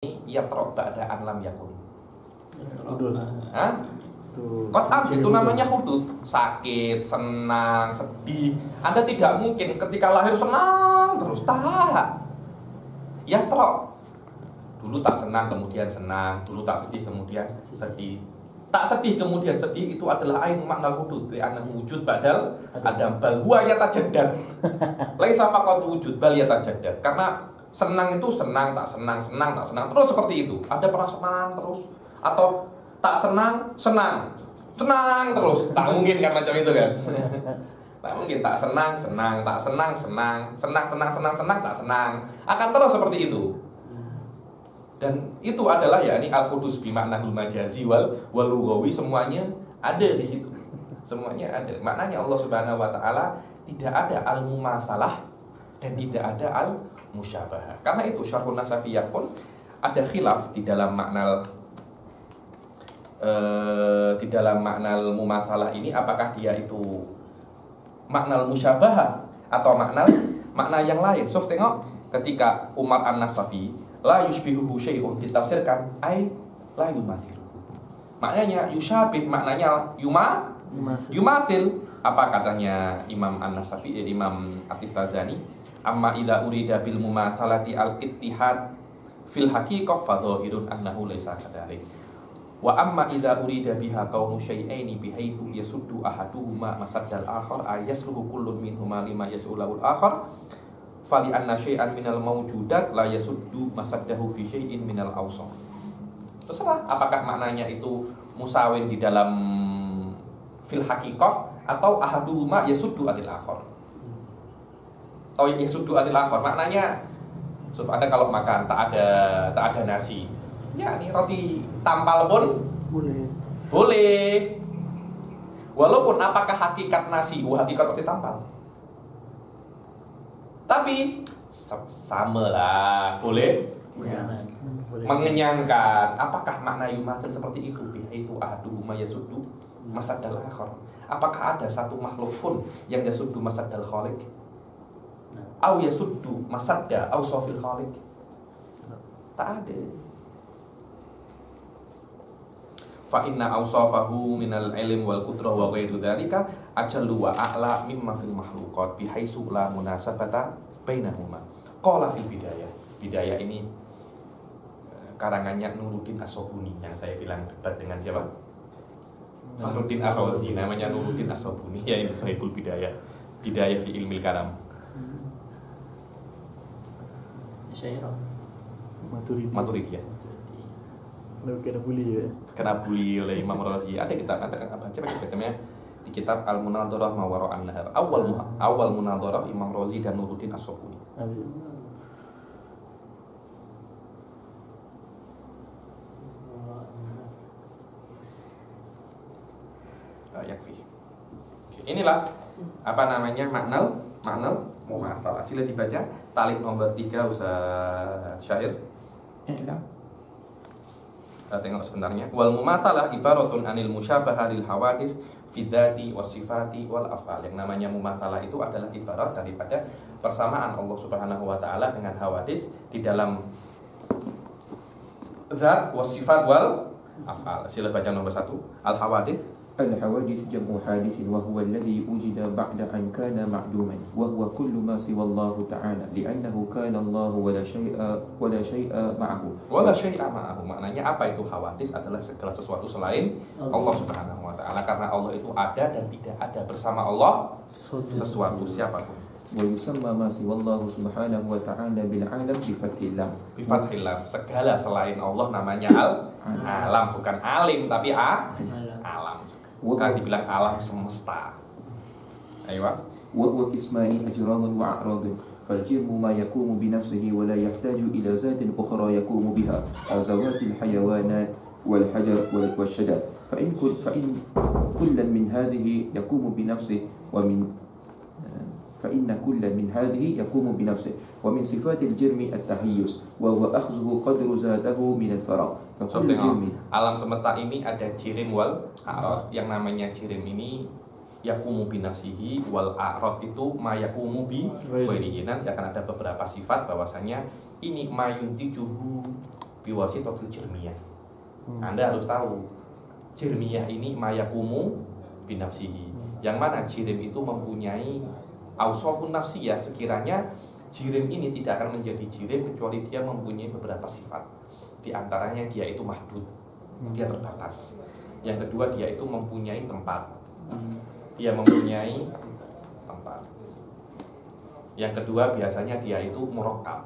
Ya ba'da an lam yakun. Hudud. Hah? Qat'an itu namanya hudud. Sakit, senang, sedih. Anda tidak mungkin ketika lahir senang terus. Tak. Ya dulu tak senang kemudian senang, dulu tak sedih kemudian sedih. Tak sedih kemudian sedih itu adalah ain makna hudud. Li'anna wujud badal adam bal huwa yatajaddad. Laisa faqat wujud bal yatajaddad. Karena senang itu senang, tak senang, senang, tak senang. Terus seperti itu. Ada pernah senang terus atau tak senang, senang. Senang terus. Tak mungkin kan macam itu kan. Tak mungkin tak senang, senang, tak senang, senang, senang, senang, senang, senang, tak senang. Akan terus seperti itu. Dan itu adalah yakni al-qudus bimaknahul majazi wal lughawi, semuanya ada di situ. Semuanya ada. Maknanya Allah Subhanahu wa taala tidak ada al-mumatsalah dan tidak ada al-musyabahah. Karena itu Syarhun Nasafiyah pun ada khilaf di dalam makna mumatsalah ini, apakah dia itu makna musyabahah atau makna yang lain. So tengok ketika Umar An-Nasafi la yushbihuhu syai'un ditafsirkan ai la yumathiluhu. Maknanya yusyabih, maknanya yumathil. Apa katanya Imam An-Nasafi, Imam At-Tifazani? Amma idza urida bil mumatsalati al-ittihad fil haqiqah fa dhahirun annahu laysa kadzalik. Wa amma idza urida biha qaumu syai'aini bihaitsu yasuddu ahaduhuma masaddal akhar ayasluhu kullun minhuma lima yas'ulahu al-akhar fali anna syai'an minal mawjudat la yasuddu masaddahu fi syai'in minal awsaf. Terserah apakah maknanya itu musawin di dalam fil haqiqah atau ahaduhuma yasuddu anil akhar. Atau yasuddu anil akhar maknanya Anda kalau makan tak ada nasi. Ya, ini roti tampal pun boleh. Walaupun apakah hakikat nasi, hakikat roti tampal. Tapi sama lah, boleh mengenyangkan. Apakah makna yumathil seperti itu? Itu ahaduhuma yasuddu masaddal akhar. Apakah ada satu makhluk pun yang yasuddu masaddal khaliq? Au yasuddu masadda awsafil khaliq? Tak ada. Fa inna awsafahu minal ilm wal qudrah wa ghairu dzalika ajallu wa a'la mimma fil makhluqat bihaitsu la munasabata bainahuma. Qala fil bidayah. Bidayah ini karangannya Nuruddin As-Sobuni yang saya bilang debat dengan siapa? Fakhruddin Ar-Razi, namanya Nuruddin As-Sobuni. Ya, ini Sahihul Bidayah. Bidayah fi ilmil kalam. Syairah Maturidi ya. Kena bully ya. Kena bully oleh Imam Razi. Ada kita katakan apa? Coba kita namanya di kitab Al-Munadharah ma wara'an nahar. Awal Munadharah Imam Razi dan Nuruddin As-Sobuni. Yakfi. Inilah apa namanya makna mumatsalah. Sila dibaca talib nomor 3 Ustaz Syair. Ya. Kita tengok sebenarnya. Wal mumatsalah ibaratun anil musyabahah lil hawadis fi dzati was sifati wal af'al. Yang namanya mumatsalah itu adalah ibarat daripada persamaan Allah Subhanahu wa taala dengan hawadis di dalam zat was sifat wal af'al. Sila baca nomor 1. Al hawadis الحوادث جمع حادث وهو الذي وجد بعد أن كان معدوما وهو كل ما سوى الله تعالى لأنه كان الله ولا شيء معه. Maknanya apa itu hawadis adalah segala sesuatu selain Allah Subhanahu wa taala, karena Allah itu ada dan tidak ada bersama Allah sesuatu siapapun. ويسمى ما سوى الله سبحانه وتعالى بالعالم بفتح اللام. Bifathil lam, segala selain Allah namanya alam, bukan alim tapi alam. Bukan dibilang alam semesta. Ayo. وهو قسمان أجرام وأعراض فالجرم ما يقوم بنفسه ولا يحتاج إلى ذات أخرى يقوم بها ذوات الحيوانات والحجر والشجر فإن كل من هذه يقوم بنفسه فإن كل من هذه يقوم بنفسه ومن صفات الجرم التحيز وهو أخذه قدر ذاته من الفراغ. Alam semesta ini ada jirim wal a'rad. Yang namanya jirim ini yakumu bi nafsihi, wal a'rad itu ma yakumu bi ghairihi. Nanti akan ada beberapa sifat bahwasanya ini mayuntijuhu biwasitatil jirmiyah. Anda harus tahu jirmiyah ini mayakumu binafsihi. Yang mana jirim itu mempunyai ausofun nafsiyah. Sekiranya jirim ini tidak akan menjadi jirim kecuali dia mempunyai beberapa sifat. Di antaranya dia itu mahdud, dia terbatas. Yang kedua dia itu mempunyai tempat. Dia mempunyai tempat. Yang kedua biasanya dia itu murakkab.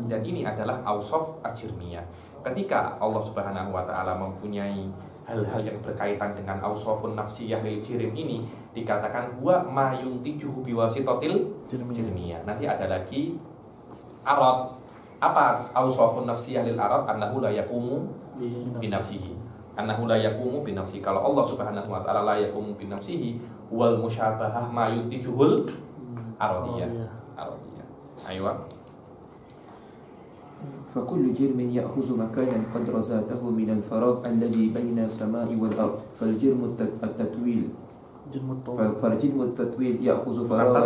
Dan ini adalah ausof ajirmiyah. Ketika Allah Subhanahu wa taala mempunyai hal-hal yang berkaitan dengan ausofun nafsiyah lil jirim ini, dikatakan huwa ma yuntijuhu biwasitatil jirmiyah. Nanti ada lagi arad. Apa ausofun nafsiyah lil arad? Annahu la yaqumu binafsihi. Annahu la yaqumu binafsihi. Kalau Allah Subhanahu wa taala la yaqumu binafsihi, wal musyabahah ma yuntijuhul aradiyah. Ayo. فكل جرم يأخذ مكانا قدر ذاته من الفراغ الذي بين السماء والأرض فالجرم التطويل فالجرم التطويل يأخذ فراغا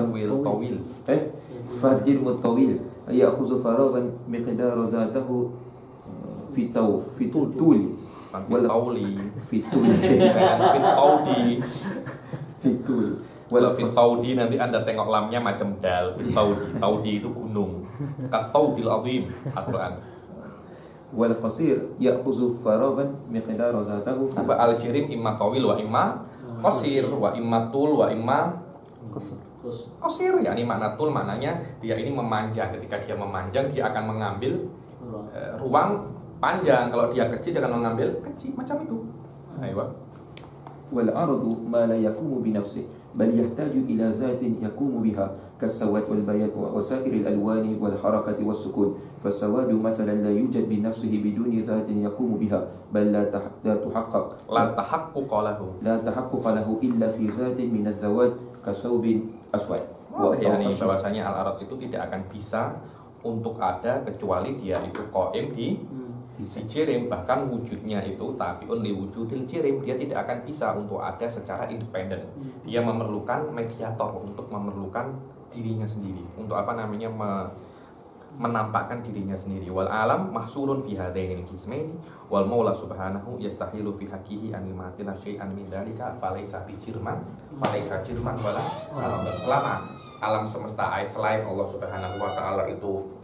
طويل فالجرم الطويل يأخذ فراغا مقدار ذاته في طول في طول Walau fit Saudi nanti Anda tengok lamnya macam dal. Fit Saudi, Saudi itu gunung. Kataudil azim Al-Qur'an. Wal qasir ya'khudhu faragan miqdar zatahu. Apa al-jirim imma tawil wa imma qasir wa imma tul wa imma qasir. Yani makna tul maknanya dia ini memanjang. Ketika dia memanjang dia akan mengambil ruang panjang. Kalau dia kecil dia akan mengambil kecil macam itu. Ayo. Wal ardu ma la yaqumu bi nafsihi بل يحتاج إلى ذات يقوم بها كالسواد والبياض وسائر الألوان والحركة والسكون فالسواد مثلا لا يوجد بنفسه بدون ذات يقوم بها بل لا تحقق له إلا في ذات من الذوات كثوب أسود. Yani bahwasanya al-arad itu tidak akan bisa untuk ada kecuali dia itu qaim di jirim, bahkan wujudnya itu tabiun li wujudil jirim, dia tidak akan bisa untuk ada secara independen. Dia memerlukan mediator untuk memerlukan dirinya sendiri, untuk apa namanya menampakkan dirinya sendiri. Wal alam mahsurun fi hadainil qismaini wal maula subhanahu yastahilu fi haqqihi an yumathila syai'an min dzalika falaysa bijirman wala selama alam semesta selain Allah Subhanahu wa taala itu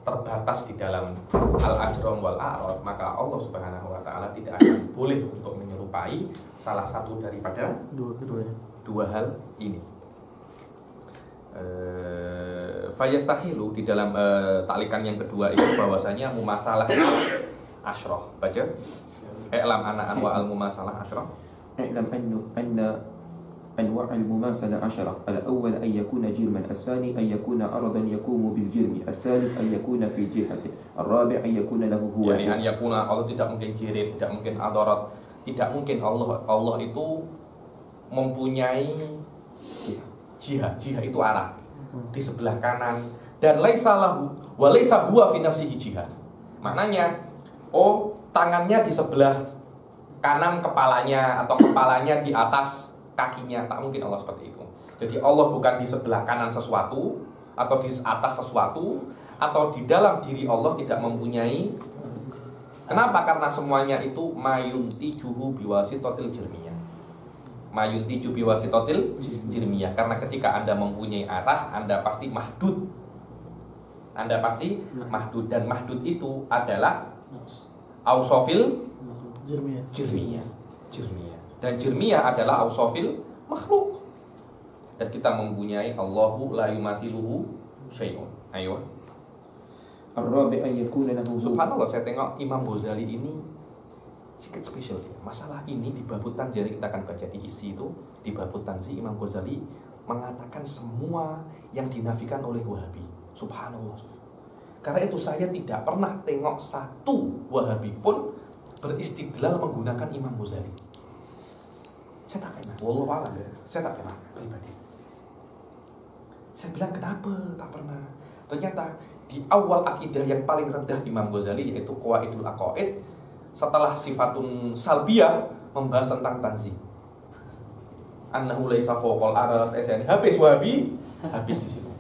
terbatas di dalam al-ajram wal a'rad, maka Allah Subhanahu wa taala tidak akan boleh untuk menyerupai salah satu daripada dua hal ini. Fayastahilu di dalam taklikan yang kedua itu bahwasanya mumatsalah asyrah. Baca. I'lam ana anwa al-mumatsalah asyrah. I'lam anna أنواع المماثلة 10. الأول أن يكون جرما، الثاني أن يكون عرضا يقوم بالجرم، الثالث أن يكون في جهته، الرابع أن يكون له هو. Yani أن يكون Allah tidak mungkin jirim, tidak mungkin adarat, tidak mungkin Allah itu mempunyai jihad itu arah di sebelah kanan, dan laisa lahu wa laisa huwa fi nafsihi jihad. Maknanya tangannya di sebelah kanan kepalanya atau kepalanya di atas kakinya, tak mungkin Allah seperti itu. Jadi Allah bukan di sebelah kanan sesuatu atau di atas sesuatu atau di dalam diri Allah tidak mempunyai. Kenapa? Karena semuanya itu mayuntijuhu biwasitatil jirmiyah. Mayuntiju biwasitatil jirmiyah. Karena ketika Anda mempunyai arah, Anda pasti mahdud. Dan mahdud itu adalah ausofil jirmiyah. Dan jirmiyah adalah ausofil makhluk. Dan kita mempunyai Allahu la yumathiluhu syai'un. Ayo. Subhanallah, saya tengok Imam Ghazali ini sedikit spesial dia. Masalah ini di bab Tanzih, kita akan baca di isi itu. Di bab Tanzih Imam Ghazali mengatakan semua yang dinafikan oleh Wahabi. Subhanallah. Karena itu saya tidak pernah tengok satu Wahabi pun beristidlal menggunakan Imam Ghazali. Saya tak pernah, wallahu a'lam, saya tak pernah pribadi. Saya bilang kenapa tak pernah? Ternyata di awal akidah yang paling rendah Imam Ghazali yaitu Qawaidul Aqaid, setelah sifatun salbiyah membahas tentang tanzih. Annahu laisa fawqal aras, habis Wahabi, habis di situ.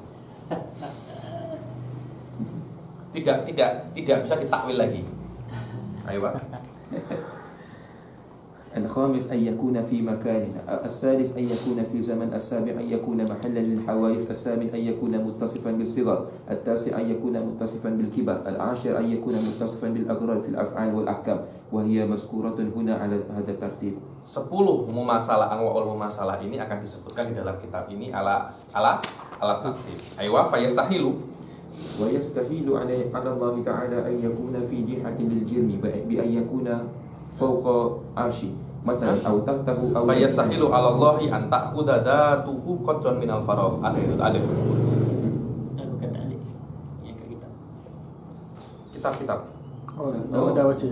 Tidak bisa ditakwil lagi. Ayo Pak. الخامس أن يكون في مكان، السادس أن يكون في زمن، السابع أن يكون محلا للحوادث، الثامن أن يكون متصفا بالصغر، التاسع أن يكون متصفا بالكبر، العاشر أن يكون متصفا بالأغراض في الأفعال والأحكام، وهي مذكورة هنا على هذا الترتيب. 10 mumasalah anwa'ul mumasalah ini akan disebutkan di dalam kitab ini ala tertib. Aywa fayastahilu ويستحيل على الله تعالى أن يكون في جهة للجرم بأن يكون فوق عرشه مثلا أو تحته أو fayastahilu 'ala Allahi an ta'khudha dhatuhu qadran minal faragh. Ada. Bukan tadi. Yang ke kita. Kitab. Ada baca.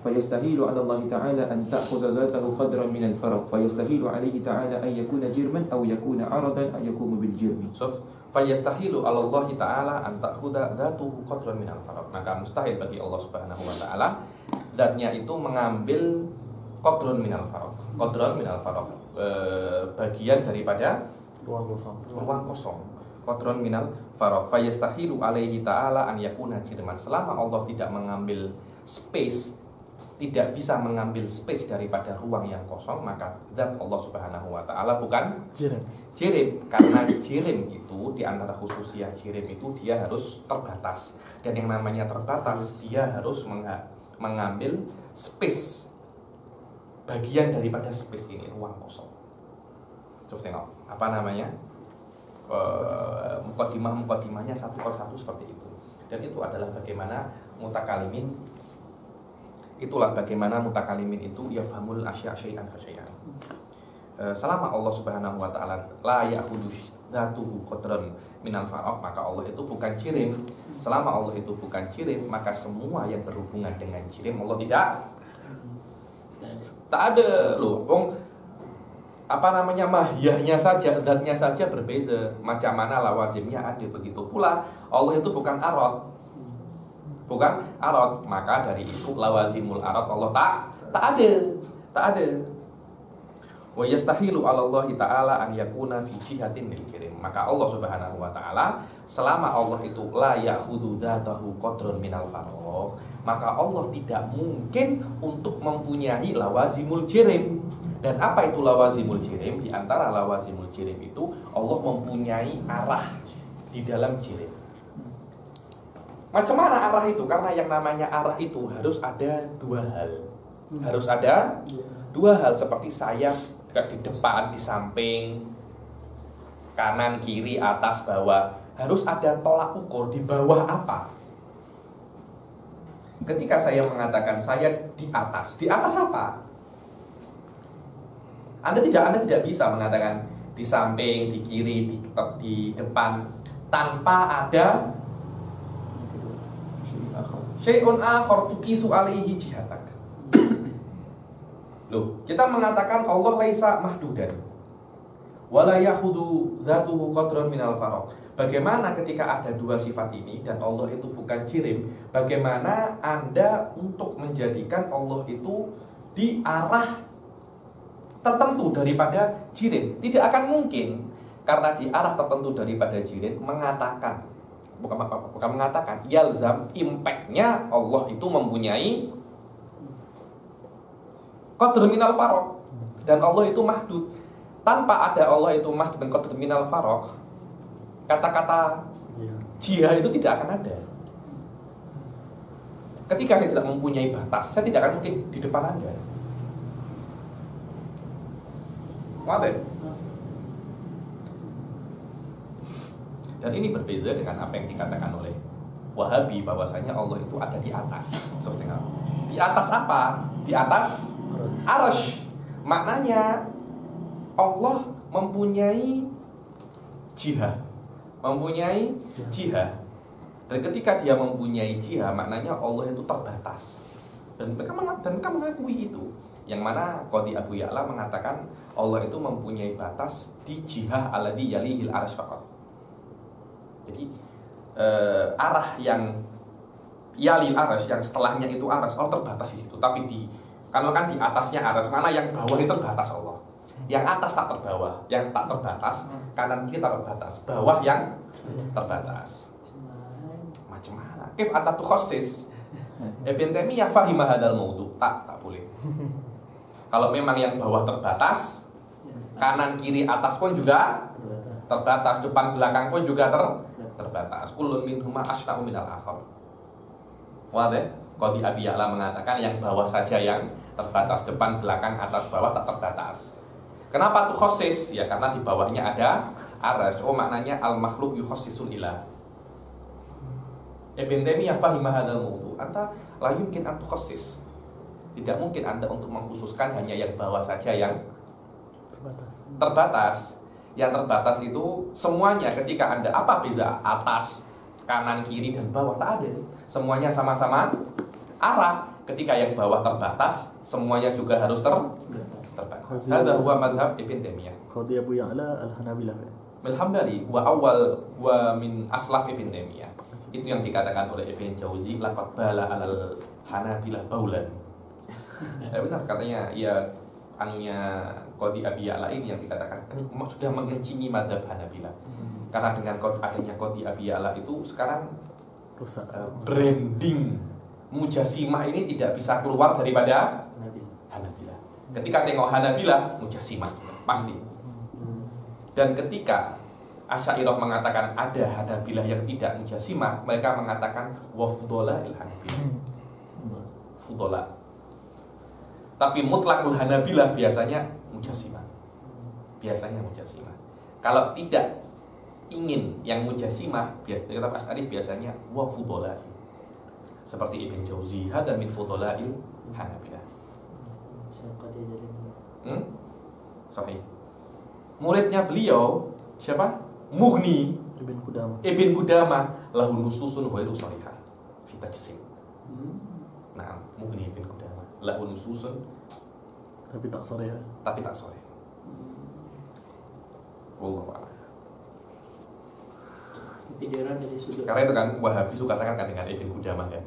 فيستحيل على الله تعالى أن تأخذ ذاته قدرا من الفرق، فيستحيل عليه تعالى أن يكون جرما أو يكون عرضا أو يقوم بالجرم. Fayastahilu 'ala Allah ta'ala an ta'khudha dhatuhu qadran minal faragh. Maka mustahil bagi Allah Subhanahu wa taala zatnya itu mengambil qadrun minal faragh. Qadrun minal faragh, bagian daripada ruang kosong. Qadrun minal faragh. Fayastahilu 'alaihi ta'ala an yakuna jirman. Selama Allah tidak mengambil space, tidak bisa mengambil space daripada ruang yang kosong, maka zat Allah Subhanahu wa taala bukan jirim. Karena jirim itu, di antara khususiyah jirim itu dia harus terbatas. Dan yang namanya terbatas, dia harus mengambil space, bagian daripada space ini, ruang kosong. Coba tengok, apa namanya, mukadimahnya satu persatu seperti itu. Dan itu adalah bagaimana mutakalimin, itu yafhamul asya syai'an fa syai'an. Selama Allah Subhanahu wa taala la ya'khudhu dzatuhu qadran minal faragh, maka Allah itu bukan jirim. Selama Allah itu bukan jirim, maka semua yang berhubungan dengan jirim Allah tak ada loh. Mahiyahnya saja, zatnya saja berbeza. Macam mana lawazimnya ada, begitu pula Allah itu bukan arad. Maka dari itu lawazimul arad Allah tak ada. Wa yastahilu 'ala Allah ta'ala an yakuna fi jihatin lil jirim. Maka Allah Subhanahu wa taala, selama Allah itu la ya'khudhu dzatahu qadrun minal faragh, maka Allah tidak mungkin untuk mempunyai lawazimul jirim. Dan apa itu lawazimul jirim? Di antara lawazimul jirim itu Allah mempunyai arah di dalam jirim. Macam mana arah itu? Karena yang namanya arah itu harus ada dua hal. Seperti sayap di depan, di samping, kanan, kiri, atas, bawah. Harus ada tolak ukur di bawah apa. Ketika saya mengatakan saya di atas apa? Anda tidak bisa mengatakan di samping, di kiri, di depan tanpa ada syai'un akhar tuqisu alaihi jihatak. Loh, kita mengatakan Allah laisa mahdudan wala yakhudhu dzatuhu qadran minal faragh. Bagaimana ketika ada dua sifat ini dan Allah itu bukan jirim, bagaimana Anda untuk menjadikan Allah itu di arah tertentu daripada jirim? Tidak akan mungkin, karena di arah tertentu daripada jirim mengatakan, bukan mengatakan, yalzam, impact-nya Allah itu mempunyai qadr minal faragh, dan Allah itu mahdud. Tanpa ada Allah itu mahdud dan qadr minal faragh, kata-kata jihad itu tidak akan ada. Ketika saya tidak mempunyai batas, saya tidak akan mungkin di depan Anda. Ngerti? Dan ini berbeza dengan apa yang dikatakan oleh Wahabi, bahwasanya Allah itu ada di atas. Di atas apa? Di atas arasy. Maknanya Allah mempunyai jihad. Dan ketika dia mempunyai jihad, maknanya Allah itu terbatas. Dan mereka mengakui itu. Yang mana Qadhi Abu Ya'la mengatakan Allah itu mempunyai batas di jihad alladhi yalihil arasy faqat. Jadi arah yang yalil arasy, yang setelahnya itu arasy, Allah terbatas di situ. Tapi kalau kan di atasnya arasy, mana yang bawah ini terbatas Allah. Yang atas tak terbawah, yang tak terbatas, kanan kiri tak terbatas, bawah yang terbatas. Macam mana? Kif anta tukhassis Ibn Taimiyah fahimah hadzal maudu. Tak boleh. Kalau memang yang bawah terbatas, kanan kiri atas pun juga terbatas, depan belakang pun juga terbatas. Kullun minhuma asna'u minal akhar. Wadah, Qadhi Abi Ya'la mengatakan yang bawah saja yang terbatas, depan belakang atas bawah tak terbatas. Kenapa tuh khosis? Ya karena di bawahnya ada aras. Oh maknanya al makhluk yukhassisul ilah. Ibn Taimiyah fahimah hadzal maudu. Anta la yumkin an tukhassis. Tidak mungkin Anda untuk mengkhususkan hanya yang bawah saja yang terbatas. Yang terbatas itu semuanya ketika Anda apa beza atas, kanan, kiri dan bawah tak ada. Semuanya sama-sama arah. Ketika yang bawah terbatas, semuanya juga harus terbatas. Hadza huwa madhab Ibn Taimiyah. Qadhi Abu Ya'la al-Hanabilah. Alhamdulillah wa awal wa min aslaf Ibn Taimiyah. Itu yang dikatakan oleh Ibn Jauzi laqad bala alal Hanabilah baulan. Benar katanya ya anunya Qadhi Abi Ya'la ini yang dikatakan sudah mengencingi mazhab Hanabilah. Karena dengan adanya Qadhi Abi Ya'la itu sekarang Rusak. Branding Mujassimah ini tidak bisa keluar daripada Hanabilah. Ketika tengok Hanabilah Mujassimah pasti. Dan ketika Asy'ariyah mengatakan ada Hanabilah yang tidak Mujassimah, mereka mengatakan wa fudola il Hanabilah. Fudola. Tapi mutlakul Hanabilah biasanya Mujassimah. Biasanya Mujassimah. Kalau tidak ingin yang Mujassimah, kata Asy'ari biasanya wa fudola. Seperti Ibn Jauzi, hadza min fudola'il Hanabilah. Sahih. Muridnya beliau siapa? Mughni Ibn Qudamah lahu nususun ghairu sharihah fi tajsim. Nah, Mughni Ibn Qudamah lahu nususun tapi tak sore. Wallahu a'lam. Pikiran dari sudut. Karena itu kan Wahabi suka sangat kan dengan Ibn Qudamah kan.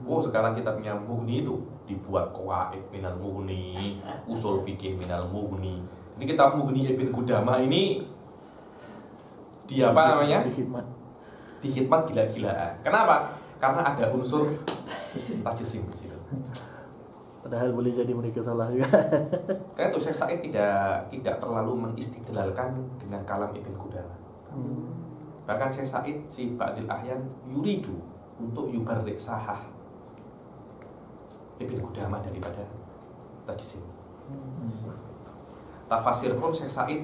Oh sekarang kita punya Mughni itu dibuat qawaid minal Mughni, usul fikih minal Mughni. Ini kitab Mughni Ibn Qudamah ini dia apa namanya? Dihikmat gila-gilaan. Kenapa? Karena ada unsur tajsim di situ. Padahal boleh jadi mereka salah juga. Karena itu Syekh Said tidak terlalu menistidlalkan dengan kalam Ibn Qudamah. Bahkan Syekh Said si Ba'dil Ahyan yuridu untuk yubarrik sahah Ibn Qudamah daripada tajsim. Tafasir pun Syekh Said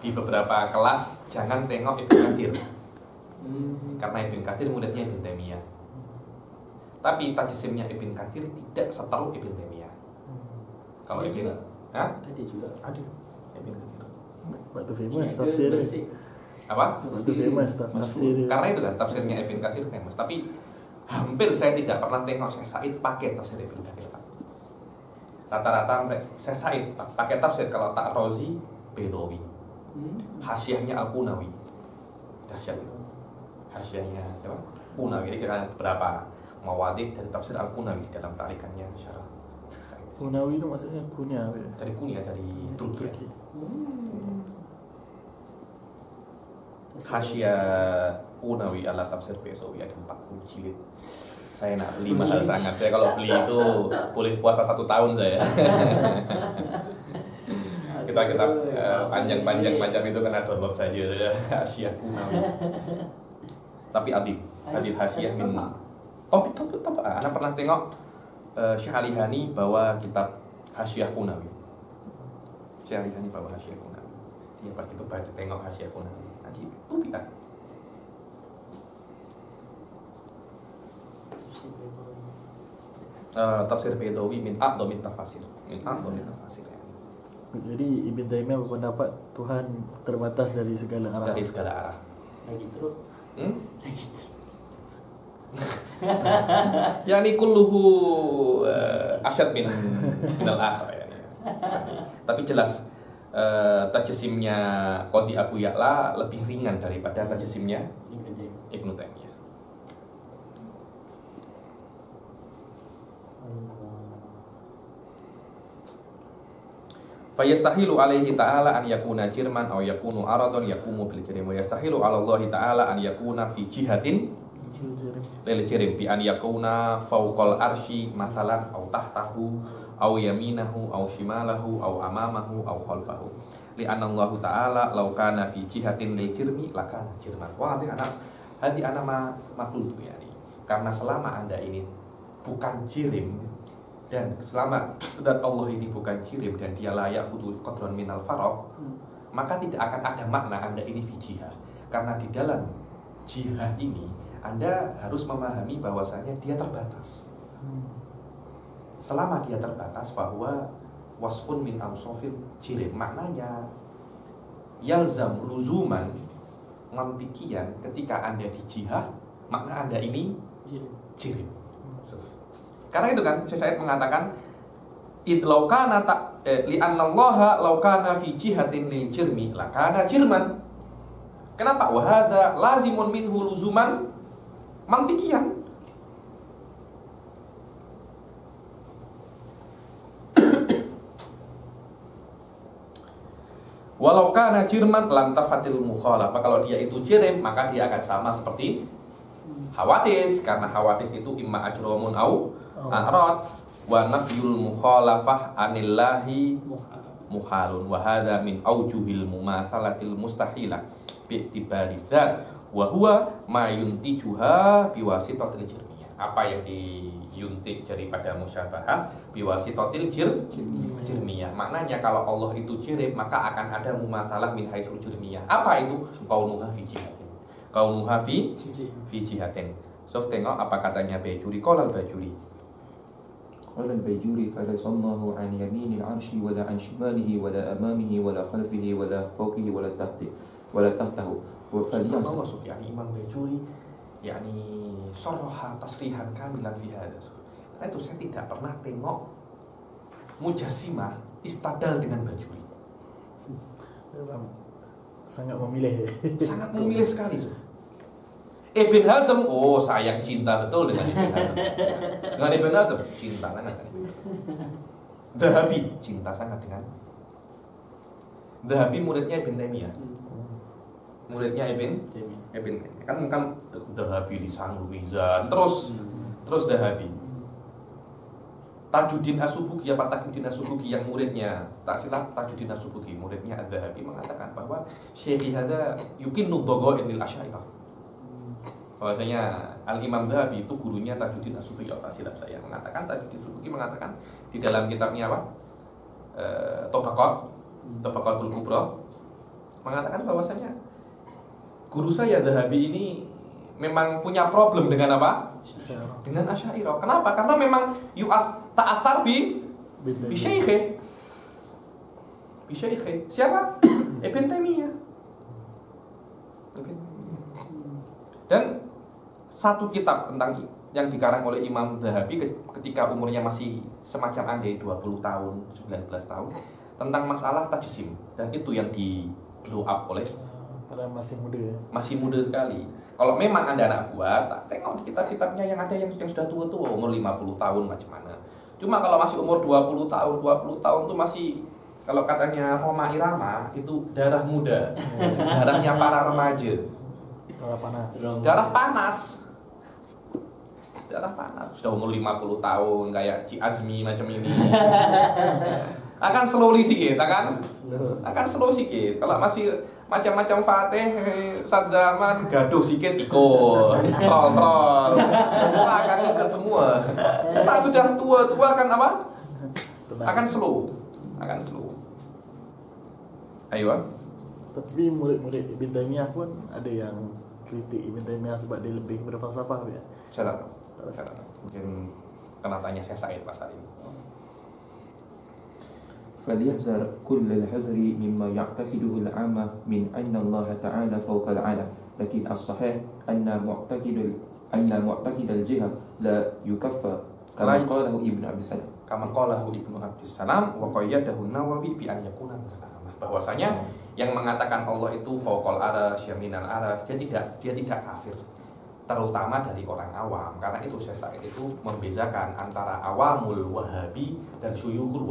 di beberapa kelas jangan tengok Ibn Katsir. Karena Ibn Katsir muridnya Ibn Taimiyah. Tapi tajsimnya Ibn Katsir tidak seteruk Ibn Taimiyah. Kalau Ibn ada juga. Ada Ibn Katsir. Batu famous tafsir. Apa? Batu famous tafsir. Karena itu kan tafsirnya Ibn Katsir famous. Tapi hampir saya tidak pernah tengok Syekh Said pakai tafsir Ibn Katsir. Rata-rata Syekh Said pakai tafsir kalau tak Razi Bedawi. Hasyiahnya Al-Qunawi. Dahsyat itu. Hasyiahnya siapa? Qunawi. Ini kan beberapa mawadih dari tafsir Al-Qunawi di dalam tarikannya syarah. Qunawi itu maksudnya kunyah. Dari Kunyah dari Turki. Hasyiah Qunawi ala tafsir Bedawi ada 40 jilid. Saya nak beli mahal sangat. Saya kalau beli itu boleh puasa 1 tahun saya. Kita panjang-panjang macam itu kena download saja Hasyiah Qunawi. Tapi adib Hasyiah min. Oh, betul. Anda pernah tengok Syekh Ali Hani bawa kitab Hasyiah Qunawi. Syekh Ali Hani bawa Hasyiah Qunawi. Dia begitu baca tengok Hasyiah Qunawi. Ajib. Itu kita. Tafsir Bedawi min a'dhamit tafasir. Jadi Ibn Taimiyah berpendapat Tuhan terbatas dari segala arah. Dari segala arah. Lagi terus. Lagi terus. Yani kulluhu asyad minal akhir ya. Tapi jelas tajsimnya Qadhi Abu Ya'la lebih ringan daripada tajsimnya Ibnu Taimiyah. Fayastahilu alaihi ta'ala an yakuna jirman aw yakunu aradun yakumu bil jirim wa yastahilu 'ala Allah ta'ala an yakuna fi jihatin lil jirim bi an yakuna fawqal arsy mathalan au tahtahu au yaminahu au shimalahu au amamahu au khalfahu li anna Allah ta'ala law kana fi jihatin lil jirmi lakana jirman. Wah, hati anak maklum ya nih. Karena selama Anda ini bukan jirim dan selama dan Allah ini bukan jirim dan dia layak hudul qadron minal faraq, maka tidak akan ada makna Anda ini fi jihah. Karena di dalam jihah ini Anda harus memahami bahwasanya dia terbatas. Selama dia terbatas bahwa wasfun min awsafil jirim, maknanya yalzam luzuman mantikian ketika Anda di jihah, makna Anda ini jirim. Karena itu kan saya mengatakan idlau kana li annallaha law kana fi jihatin lil jirmi lakana jirman. Kenapa? Wa hadza lazimun minhu luzuman mantikian. Walau kana jirman lantafatil mukhalafah. Kalau dia itu jirim, maka dia akan sama seperti hawadits, karena hawadits itu imma ajramun au a'rad wa nafyul mukhalafah anillahi muhalun wa hadza min aujuhil mumatsalatil mustahilah bi i'tibari dzat wa huwa ma yuntijuha biwasitatil jirmiyah. Apa yang diyuntik daripada musyabahah biwasitatil jirmiyah. Maknanya kalau Allah itu jirim, maka akan ada mumatsalah min haitsul jirmiyah. Apa itu? Kaunuha fi jihatin. Kaunuha fi jihatin. So tengok apa katanya Bajuri. Qala al-Bajuri. قال البيجوري فليس الله عن يمين العرش ولا عن شماله ولا أمامه ولا خلفه ولا فوقه ولا تحته Subhanallah, yani Imam Bajuri yani soroha tasrihan kamilan fi hadza. Karena itu saya tidak pernah tengok mujassimah istadal dengan Bajuri. Sangat memilih. Sangat memilih sekali. Ibn Hazm, oh sayang cinta betul dengan Ibn Hazm. Dengan Ibn Hazm, cinta sangat. Dhahabi, cinta sangat dengan Dhahabi, muridnya Ibn Taimiyah. Muridnya Ibn Taimiyah. Kan Dhahabi di Sanluwizan, terus Dhahabi. Tajuddin As-Subuki, apa Tajuddin As-Subuki yang muridnya, tak silap Tajuddin As-Subuki, muridnya Ad-Dhahabi mengatakan bahwa Syekhi hadza yukinnu dhaghain lil Asy'ariyah. Bahwasanya Al-Imam Dhahabi itu gurunya Tajuddin As-Subuki, tak silap saya mengatakan. Tajuddin As-Subuki mengatakan di dalam kitabnya apa? Tabaqatul Kubra, mengatakan bahwasanya guru saya Dhahabi ini memang punya problem dengan apa? Dengan Asy'ariyah. Kenapa? Karena memang ta'athar bi syaikh. Siapa? Ibn Taimiyah. Dan satu kitab tentang yang dikarang oleh Imam Dhahabi ketika umurnya masih semacam andai 20 tahun, 19 tahun, tentang masalah tajsim, dan itu yang di blow up oleh karena masih muda. Masih muda sekali. Kalau memang Anda anak buah, tak tengok di kitab-kitabnya yang ada yang sudah tua-tua, umur 50 tahun macam mana. Cuma kalau masih umur 20 tahun tuh masih, kalau katanya Roma Irama itu darah muda. Darahnya para remaja. Darah panas. Sudah umur 50 tahun kayak Ci Azmi macam ini. Akan slowly sedikit, akan slow sedikit. Kalau masih macam-macam Fatih saat zaman gaduh sedikit ikut troll akan ikut semua. Kita sudah tua kan apa? Akan slow. Ayo. Tapi murid-murid Ibn Taimiyah pun ada yang kritik Ibn Taimiyah sebab dia lebih berfalsafah ya. Saya tahu. Mungkin kena tanya saya Said pasal ini. فليحذر كل الحذر مما يعتقده العامة من أن الله تعالى فوق العالم، لكن الصحيح أن معتقد الجهة لا يكفر كما قاله ابن عبد السلام. Kama qalahu Ibnu Abdissalam wa qayyadahu Nawawi bi an yakuna mutalamah. Bahwasanya yang mengatakan Allah itu fauqal arsy yaminal arsy, dia tidak kafir. Terutama dari orang awam. Karena itu Syekh itu membezakan antara awamul Wahabi dan syuyukhul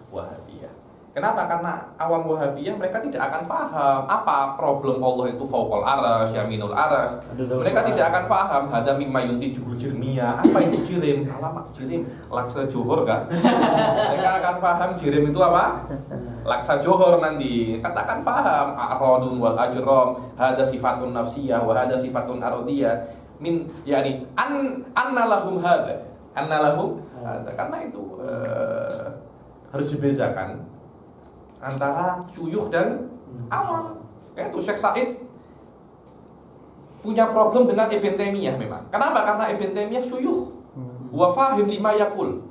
Wahabiyah. Kenapa? Karena awam Wahabiyah mereka tidak akan paham apa problem Allah itu fauqal aras, yaminul aras. Mereka tidak akan paham hada mimma yuntijul jirmiyah. Apa itu jirim? Alamak jirim, laksa johor kan? Mereka akan paham jirim itu apa? Laksa johor nanti. Katakan paham a'radun wal ajram, hada sifatun nafsiyah wa hada sifatun aradiyah. Min yani anna lahum hada. Anna lahum hada. Karena itu harus dibedakan antara syuyukh dan awam. Itu Syekh Said punya problem dengan Ibn Taimiyah memang. Kenapa? Karena Ibn Taimiyah syuyukh. Wa fahim lima yakul.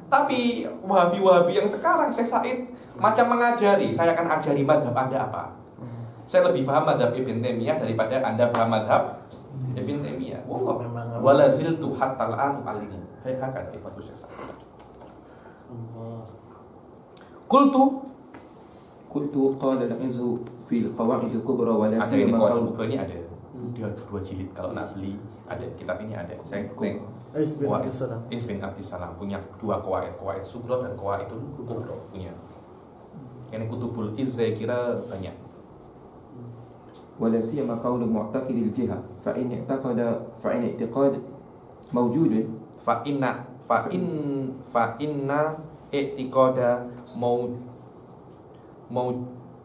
Tapi Wahabi-Wahabi yang sekarang Syekh Said macam mengajari, saya akan ajari madhab Anda apa. Saya lebih paham madhab Ibn Taimiyah daripada Anda paham madhab Ibn Taimiyah. Wallah. Wala ziltu hatta al-an alimu. Hai hakat Ibnu Syekh Said. Qultu qala al-Izzu fi al-Qawaid al-Kubra wa la ada ini siyama Qawaid al-Kubra ini ada. Dia 2 jilid kalau nak beli ada kitab ini ada. Saya Is bin Abdissalam punya 2 Qawaid Sughra dan Qawaidul Kubra punya. Ini Kutubul Izz saya kira banyak. wa la siyama qawl mu'taqid al-jiha fa in i'tiqad mawjud Fa inna i'tiqada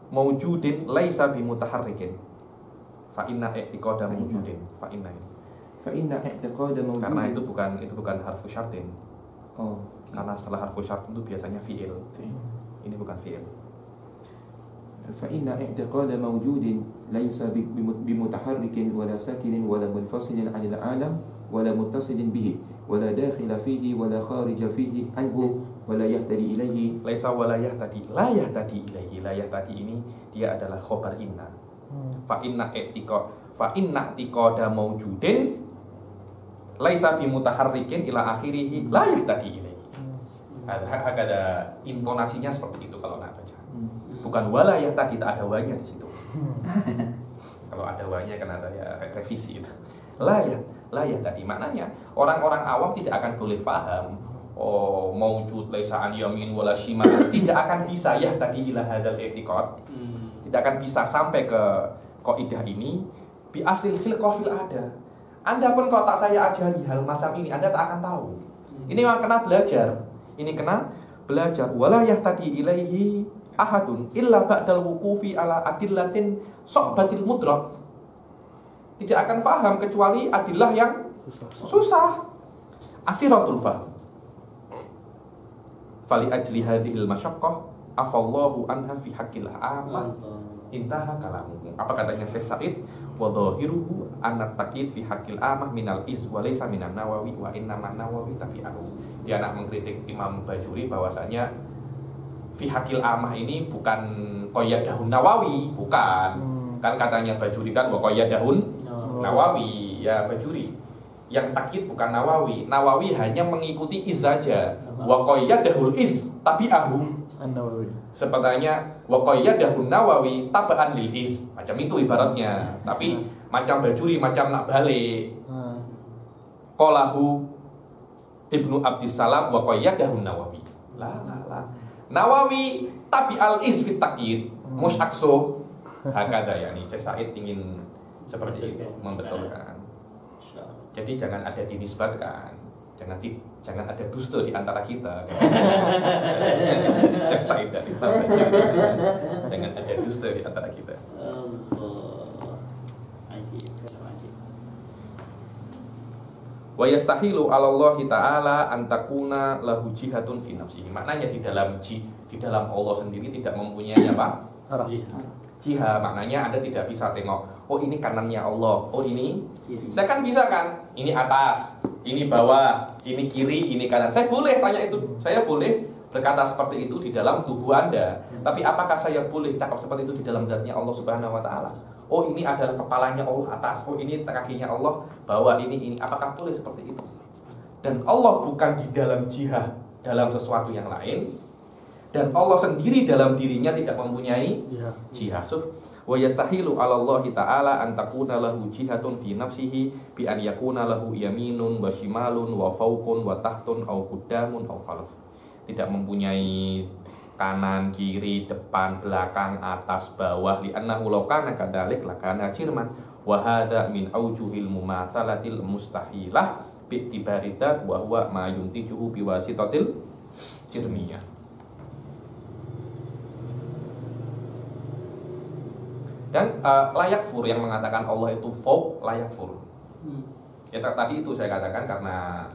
mawjudin laisa bimutaharrikin. Fa inna i'tiqada mawjudin. Fa inna i'tiqad mawjud. Karena itu bukan harfu syartin. Oh, Karena setelah harfu syartin itu biasanya fi'il. Ini bukan fi'il. fa inna i'tiqad mawjudin laysa bimutaharrikin wala sakinin wala munfasilin 'anil 'alam wala muttasilin bihi wala dakhila fihi wala kharija fihi anhu wala yahtadi ilaihi. Laisa wala yahtadi. La yahtadi ilaihi. La yahtadi ini dia adalah khobar inna. Fa inna i'tiqada mawjudin laisa bimutaharrikin ila akhirih la yahtadi ilaihi. Ada intonasinya seperti itu kalau nak baca. Bukan wala yahtadi, tak ada wanya di situ. Kalau ada wanya karena saya revisi itu. La yahtadi maknanya orang-orang awam tidak akan boleh paham. Oh, maujud laisa an yamin wala shimal, tidak akan bisa ya tadi ila hadzal i'tiqad. Tidak akan bisa sampai ke kaidah ini bi aslil khilqah fil ada. Anda pun kalau tak saya ajari hal macam ini Anda tak akan tahu. Ini memang kena belajar. Ini kena belajar. Wala yahtadi ilaihi ahadun illa ba'dal wuqufi ala adillatin sohbatil mudrak. Tidak akan paham kecuali adillah yang susah. Asiratul fahm. Fali ajli hadhil masyaqqah afallahu anha fi haqqil amah intaha kalamuhu. Apa katanya Syekh Said? Wa dhahiruhu anna taqid fi haqqil amah minal iz wa laysa minan Nawawi wa inna man Nawawi tabi'ahu. Dia nak mengkritik Imam Bajuri bahwasanya fi haqqil amah ini bukan qayyadahun Nawawi, bukan. Kan katanya Bajuri kan wa qayyadahun Nawawi, ya Bajuri. Yang takkid bukan Nawawi. Nawawi hanya mengikuti iz saja. Wa qayyadahul iz tabi'ahu. An-Nawawi. Sebenarnya wa qayyadahun Nawawi taba'an lil iz. Macam itu ibaratnya. Tapi macam Bajuri macam nak balik. Qalahu Ibnu Abdissalam wa qayyadahun Nawawi. La. Nawawi tabi'al iz fit takkid. Mus akso. Hakada yani Syekh Said ingin seperti itu membetulkan. Jadi jangan ada dinisbatkan, jangan ada dusta di antara kita. Syekh Said dari jangan ada dusta di antara kita. Wa yastahilu 'ala Allah Ta'ala an takuna lahu jihatun fi nafsihi. Maknanya di dalam Allah sendiri tidak mempunyai apa? Jihah, maknanya Anda tidak bisa tengok, oh ini kanannya Allah, oh ini kiri. Saya kan bisa kan, ini atas, ini bawah, ini kiri, ini kanan. Saya boleh tanya itu, saya boleh berkata seperti itu di dalam tubuh Anda. Tapi apakah saya boleh cakap seperti itu di dalam zatnya Allah Subhanahu Wa Taala? Oh ini adalah kepalanya Allah atas, oh ini kakinya Allah bawah, ini. Apakah boleh seperti itu? Dan Allah bukan di dalam jihah dalam sesuatu yang lain. Dan Allah sendiri dalam dirinya tidak mempunyai jihah. Wa yastahilu 'ala Allah Ta'ala an takuna lahu jihatun fi nafsihi bi an yakuna lahu yaminun wa shimalun wa fawqun wa tahtun aw quddamun aw khalf. Tidak mempunyai kanan, kiri, depan, belakang, atas, bawah. Li'annahu law kana kadzalik lakana jirman wa hadza min aujuhil mumatsalatil mustahilah bi'tibari dzat wa huwa ma yuntijuhu biwasitatil jirmiyah. Dan layak fur yang mengatakan Allah itu fauq layak fur. Ya tadi itu saya katakan karena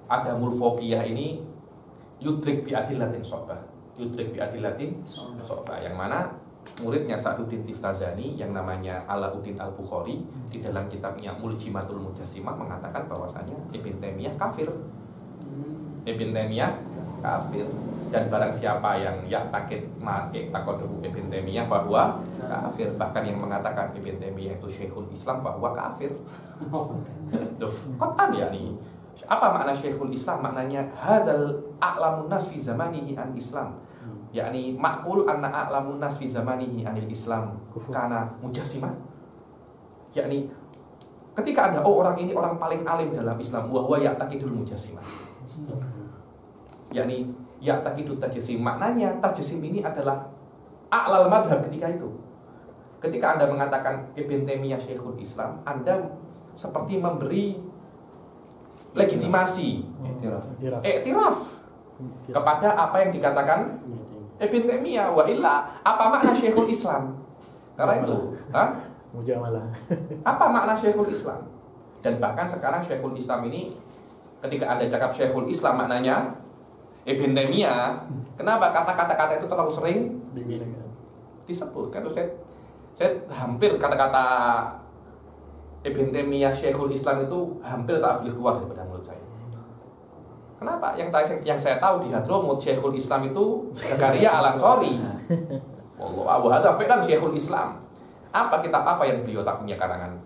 adamul fauqiyah ini yudrik bi adillatin sobah. Yudrik bi adillatin sobah, yang mana muridnya Sa'duddin Tiftazani yang namanya Alauddin Al-Bukhari di dalam kitabnya Muljimatul Mujassimah mengatakan bahwasanya Ibn Taimiyah kafir. Ibn Taimiyah kafir. Dan barang siapa yang takid mati takoduhu Ibn Taimiyah bahwa kafir, bahkan yang mengatakan Ibn Taimiyah itu Syekhul Islam bahwa kafir. Loh, Quran ya nih. Apa makna Syekhul Islam? Maknanya hadzal a'lamun nas fi zamanihi an Islam. Yakni makul anna a'lamun nas fi zamanihi anil Islam karena mujassimah. Yakni ketika ada orang ini orang paling alim dalam Islam wa huwa ya'taqidul mujassimah. Yakni ya'taqidut tajassim, maknanya tajassim ini adalah a'lal madhab ketika itu. Ketika Anda mengatakan Ibn Taimiyah Syekhul Islam, Anda seperti memberi legitimasi, iktiraf kepada apa yang dikatakan Ibn Taimiyah. Wa illa, apa makna Syekhul Islam? Karena itu, mujamalah. Apa makna Syekhul Islam? Dan bahkan sekarang Syekhul Islam ini, ketika Anda cakap Syekhul Islam maknanya Ibn Taimiyah, kenapa? Karena kata-kata itu terlalu sering disebut. Kan saya hampir kata-kata Ibn Taimiyah Syekhul Islam itu hampir tak boleh keluar daripada mulut saya. Kenapa? Yang saya tahu di Hadramut Syekhul Islam itu Zakaria Al-Ansari. Wallahu Abu hadza fi'lan Syekhul Islam. Apa kitab apa yang beliau tak punya karangan?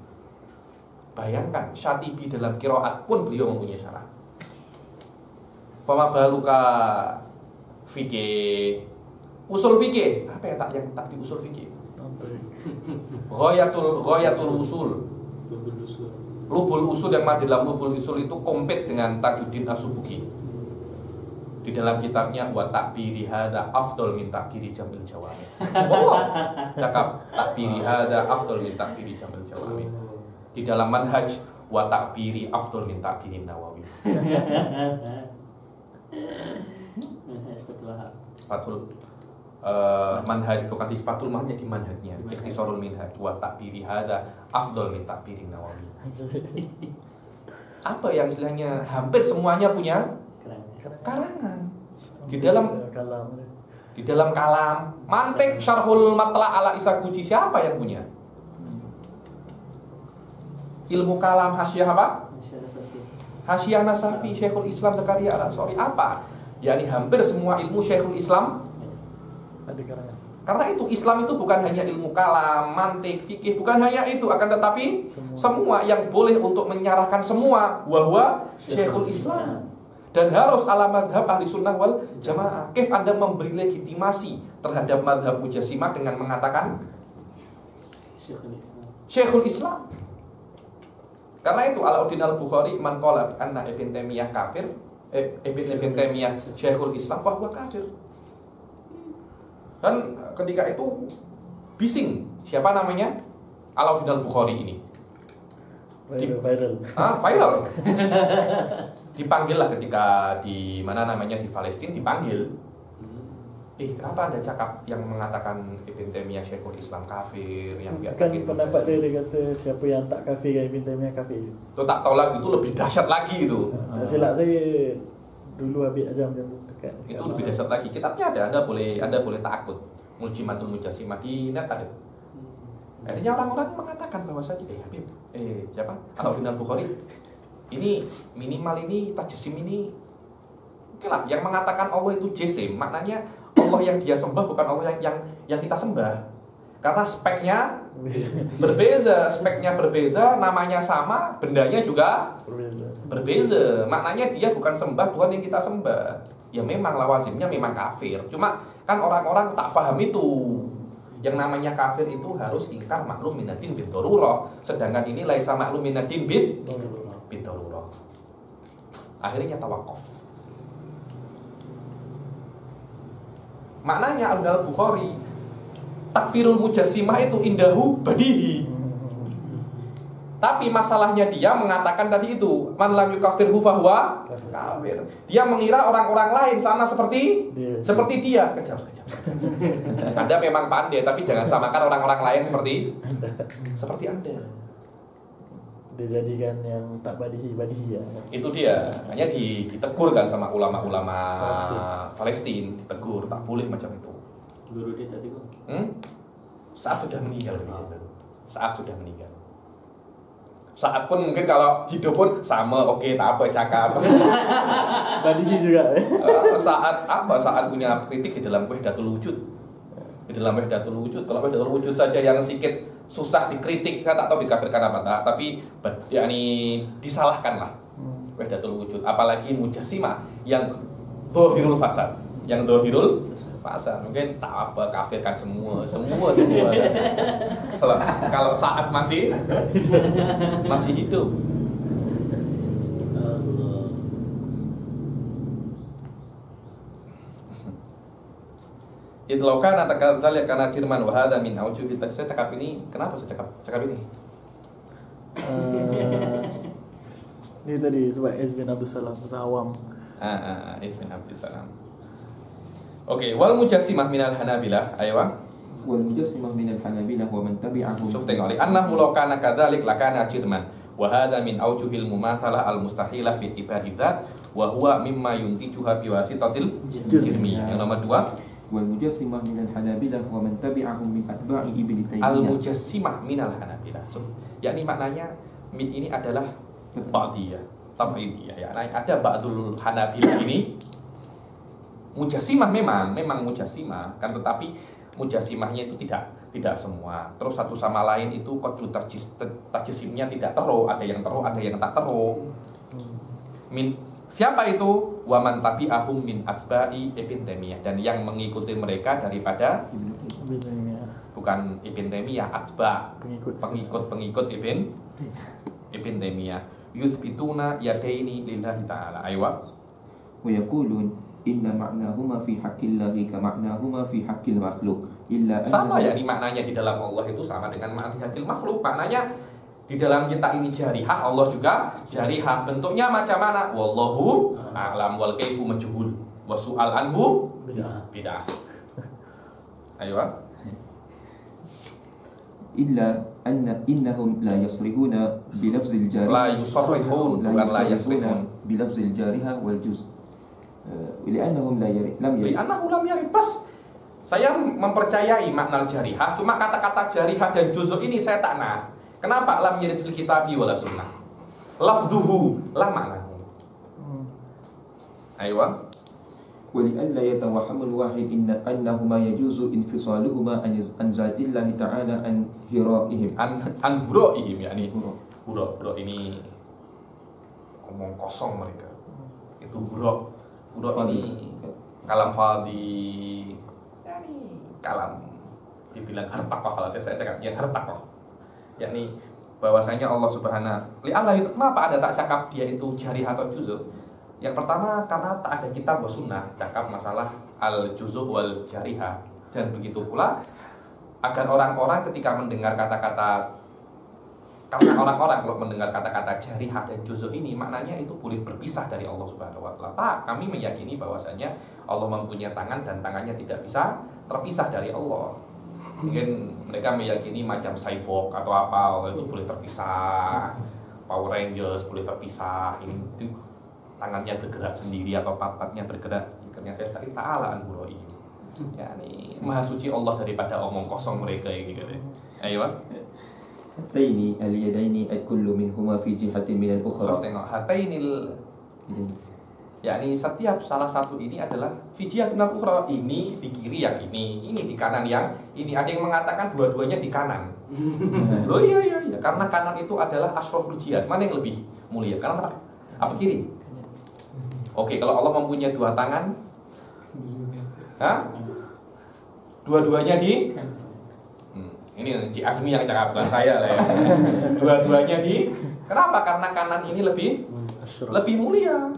Bayangkan Syatibi dalam qiraat pun beliau mempunyai syarah. Pama baluka fikih, usul fikih, apa yang tak di usul fikih? Ghayatul usul. Lubul usul yang di dalam lubul usul itu kompet dengan Tajuddin As-Subuki. Di dalam kitabnya wa takbiri hadza afdal min takbiri jamil jawami. Wallah. Cakap takbiri hadza afdal min takbiri jamil jawami. Di dalam manhaj wa takbiri afdal min takbiri Nawawi. Fatul manhaj bukan di fatul manhaj di manhajnya ikhtisarul minhaj wa takbiri hadza afdal min takbiri Nawawi. Apa yang istilahnya hampir semuanya punya karangan di dalam kalam mantik syarhul matla ala Isakuji. Siapa yang punya ilmu kalam hasyah apa? Hasyah Nasafi Syekhul Islam Zakaria Al-Ansari. Apa? Yakni hampir semua ilmu Syekhul Islam ada karangan. Karena itu Islam itu bukan hanya ilmu kalam, mantik, fikih, bukan hanya itu, akan tetapi semua yang boleh untuk menyarahkan semua bahwa Syekhul Islam. Dan harus ala madhab ahli sunnah wal jamaah. Kif Anda memberi legitimasi terhadap madhab mujassimah dengan mengatakan Syekhul Islam. Karena itu Alauddin Al-Bukhari man qala bi anna Ibn Taimiyah kafir, Ibn Taimiyah Syekhul Islam fa huwa kafir. Dan ketika itu bising, siapa namanya? Alauddin Al-Bukhari ini. Viral. Dipanggil lah ketika di mana namanya di Palestina dipanggil. Kenapa Anda cakap yang mengatakan Ibn Taimiyah Syekhul Islam kafir yang kan pendapat dia kata siapa yang tak kafir kan Ibn Taimiyah kafir. Itu tak tahu lagi, itu lebih dahsyat lagi itu. Tak silap saya dulu habis ajar macam tu dekat. Itu lebih dahsyat lagi. Kitabnya ada, Anda boleh takut. Muljimatul Mujassimah di net ada. Akhirnya orang-orang mengatakan bahwa saja Habib, siapa? Alauddin Al-Bukhari. Ini minimal ini tajassim ini oke lah, yang mengatakan Allah itu jisim, maknanya Allah yang dia sembah bukan Allah yang kita sembah. Karena speknya berbeza, namanya sama, bendanya juga berbeza. Maknanya dia bukan sembah Tuhan yang kita sembah. Ya memang lawazimnya memang kafir. Cuma kan orang-orang tak paham itu. Yang namanya kafir itu harus ingkar maklum minadin bid darurah. Sedangkan ini laisa maklum minadin bid darurah. Akhirnya tawakuf. Maknanya Al-Bukhari, takfirul mujassimah itu indahu badihi. Tapi masalahnya dia mengatakan tadi itu, man lam yukafirhu fahuwa kafir. Dia mengira orang-orang lain sama seperti dia. Sekejap. Anda memang pandai, tapi jangan samakan orang-orang lain seperti Anda. Dijadikan yang tak badihi ya. Itu dia. Hanya ditegur kan sama ulama-ulama Palestina, ditegur, tak boleh macam itu. Guru dia tadi kok. Saat sudah meninggal. Saat pun mungkin kalau hidup pun sama, oke, tak apa cakap. Badihi juga. Saat punya kritik di dalam Wahdatul Wujud. Kalau Wahdatul Wujud saja yang sedikit susah dikritik, saya tak tahu dikafirkan apa tak, tapi disalahkan lah Wahdatul Wujud. Apalagi Mujassimah yang dohirul fasad. Mungkin tak apa, kafirkan semua. Kalau saat masih hidup. Itlokan atau kita lihat karena firman wahada min aujubi. Saya cakap ini, kenapa saya cakap ini? Ini tadi sebab Is bin Abdul Salam awam. Is bin Abdul Salam. Oke, wal mujassimah minal Hanabilah, aywa. Wal mujassimah minal Hanabilah wa man tabi'ahum. Syuf tengok li annahu law kana kadzalik lakana jirman. Wa hadha min aujuhil mumatsalah al mustahilah bi ibadidzat wa huwa mimma yuntijuha bi wasitatil jirmi. Yang nomor 2, wal mujassimah minal Hanabilah wa man tabi'ahum min atba'i Ibnu Taimiyah. Al mujassimah minal Hanabilah. Yakni maknanya min ini adalah ba'diyah, tab'idiyah. Ya, ada ba'dul Hanabilah ini mujassimah memang mujassimah kan, tetapi mujassimahnya itu tidak semua. Terus satu sama lain itu kodru tajsimnya tidak teruk, ada yang teruk, ada yang tak teruk. Siapa itu? Wa man tabi'ahum min atba'i Ibn Taimiyah, dan yang mengikuti mereka daripada bukan Ibn Taimiyah, atba, pengikut Ibn Taimiyah. Yuthbituna yadaini lillahi ta'ala. Aywa. Wa yaqulun inna ma'nahuma fi haqqillahi ka ma'nahuma fi haqqil makhluk illa sama ya, di maknanya di dalam Allah itu sama dengan makna haqqil makhluk. Maknanya di dalam kita ini jarihah, Allah juga jarihah. Bentuknya macam mana? Wallahu a'lam wal kaifu majhul wa su'al anhu bidah. Ayo. illa innahum la yasrihuna bi lafzil jarih la yusarrihun, bukan la yasrihun, bi lafzil jarihah wal juz. Li'annahum lam yarid. Pas saya mempercayai makna jarihah, cuma kata-kata jarihah dan juzuk ini saya tak nah. Kenapa lam yarid fil kitabi wala sunnah? Lafduhu la maknahu. Aywa. Wa li'alla yatawahhamul wahid annahuma yajuzu infisaluhuma an zatillahi ta'ala an hiraihim an huraihim, yakni hura ini omong kosong mereka. Itu hura ini kalam fadhi, yakni kalam dibilang hartakoh, kalau saya cakap yang hartakoh, yakni bahwasanya Allah Subhanahu li'allah itu kenapa ada tak cakap dia itu jarih atau juzuk? Yang pertama karena tak ada kitab wa sunnah cakap masalah al juzuk wal jarihah, dan begitu pula agar orang-orang ketika mendengar kata-kata, karena orang-orang kalau mendengar kata-kata jarihah dan juzuk ini maknanya itu boleh berpisah dari Allah Subhanahu wa taala. Tak, kami meyakini bahwasanya Allah mempunyai tangan dan tangannya tidak bisa terpisah dari Allah. Mungkin mereka meyakini macam cyborg atau apa itu boleh terpisah, Power Rangers boleh terpisah, ini itu tangannya bergerak sendiri atau patahnya bergerak. Jika saya cari ta'ala an huroi, yakni maha suci Allah daripada omong kosong mereka gitu. Ayo. Hataini al-yadaini al-kullu minhuma fi jihatin min al-ukhra. Tengok, hatainil, yakni setiap salah satu ini adalah fi jihatin min al-ukhra, ini di kiri yang ini di kanan yang ini. Ada yang mengatakan dua-duanya di kanan. Loh iya, karena kanan itu adalah asroful jihad. Mana yang lebih mulia? Kanan apa kiri? Oke, kalau Allah mempunyai dua tangan, dua-duanya di ini Cik Azmi yang cakap, bukan saya lah ya. Dua-duanya di, kenapa? Karena kanan ini lebih mulia.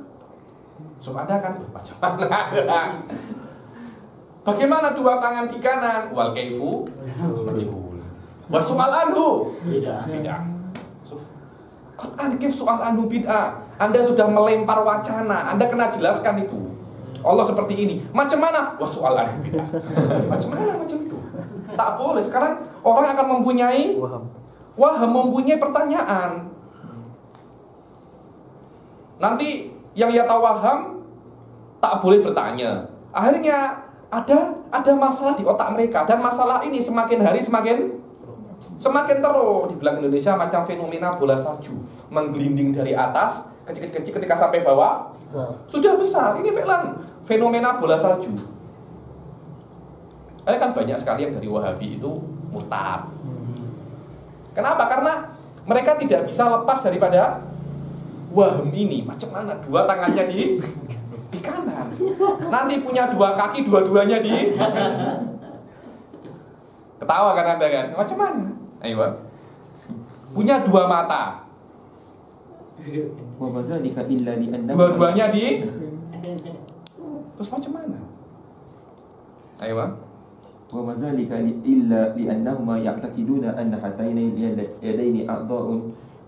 So ada kan macam mana? Bagaimana dua tangan di kanan? Wal kaifu majhul. Wa su'al anhu Tidak. bid'ah. Qat'an kif su'al anhu bid'ah. Anda sudah melempar wacana, Anda kena jelaskan itu. Allah seperti ini. Macam mana? Wa su'al anhu bid'ah. Macam mana macam itu? Tak boleh. Sekarang orang akan mempunyai waham, mempunyai pertanyaan. Nanti yang ia tawaham tak boleh bertanya. Akhirnya ada masalah di otak mereka, dan masalah ini semakin hari semakin teruk. Dibilang Indonesia macam fenomena bola salju, menggelinding dari atas kecil-kecil, ketika sampai bawah sudah besar. Ini fenomena bola salju. Karena kan banyak sekali yang dari Wahabi itu murtad. Kenapa? Karena mereka tidak bisa lepas daripada waham ini. Macam mana dua tangannya di kanan, nanti punya dua kaki, dua-duanya di ketawa kan Anda kan? Macam mana? Ayo, punya dua mata, dua-duanya di, terus macam mana? Ayo, وما ذلك إلا لأنهما يعتقدون أن هاتين اليدين أعضاء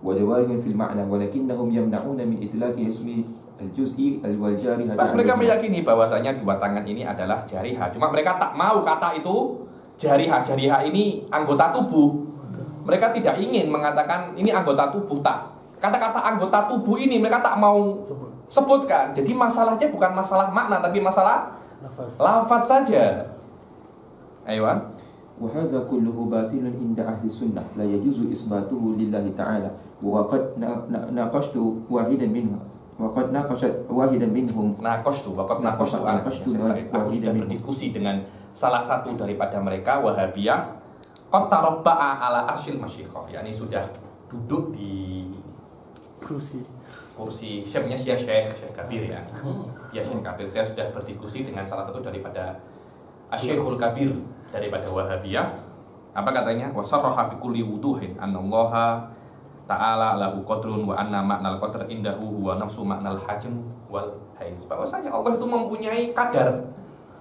وجوارح في المعنى ولكنهم يمنعون من إطلاق اسم الجزء والجارحة. Pas mereka meyakini bahwasanya dua tangan ini adalah jarihah, cuma mereka tak mau kata itu jarihah. Jarihah ini anggota tubuh. Mereka tidak ingin mengatakan ini anggota tubuh, tak. Kata-kata anggota tubuh ini mereka tak mau sebutkan. Jadi masalahnya bukan masalah makna, tapi masalah lafaz saja. Ayo. وهذا كله باطل عند أهل السنة لا يجوز إثباته لله تعالى وقد ناقشت واحدا منهم aku sudah berdiskusi dengan salah satu daripada mereka, Wahabiyah, qad tarabba'a ala arsyil masyikhah, yakni sudah duduk di kursi syekh Kabir ya. Ya, Syekh Kabir. Saya sudah berdiskusi dengan salah satu daripada Asy-Syekhul Kabir daripada Wahabiyah. Apa katanya? Wa sarraha bi kulli wuduhin annallaha ta'ala lahu qadrun wa anna ma'nal qadr indahu huwa nafsu ma'nal hajm wal haiz. Bahwasanya Allah itu mempunyai kadar,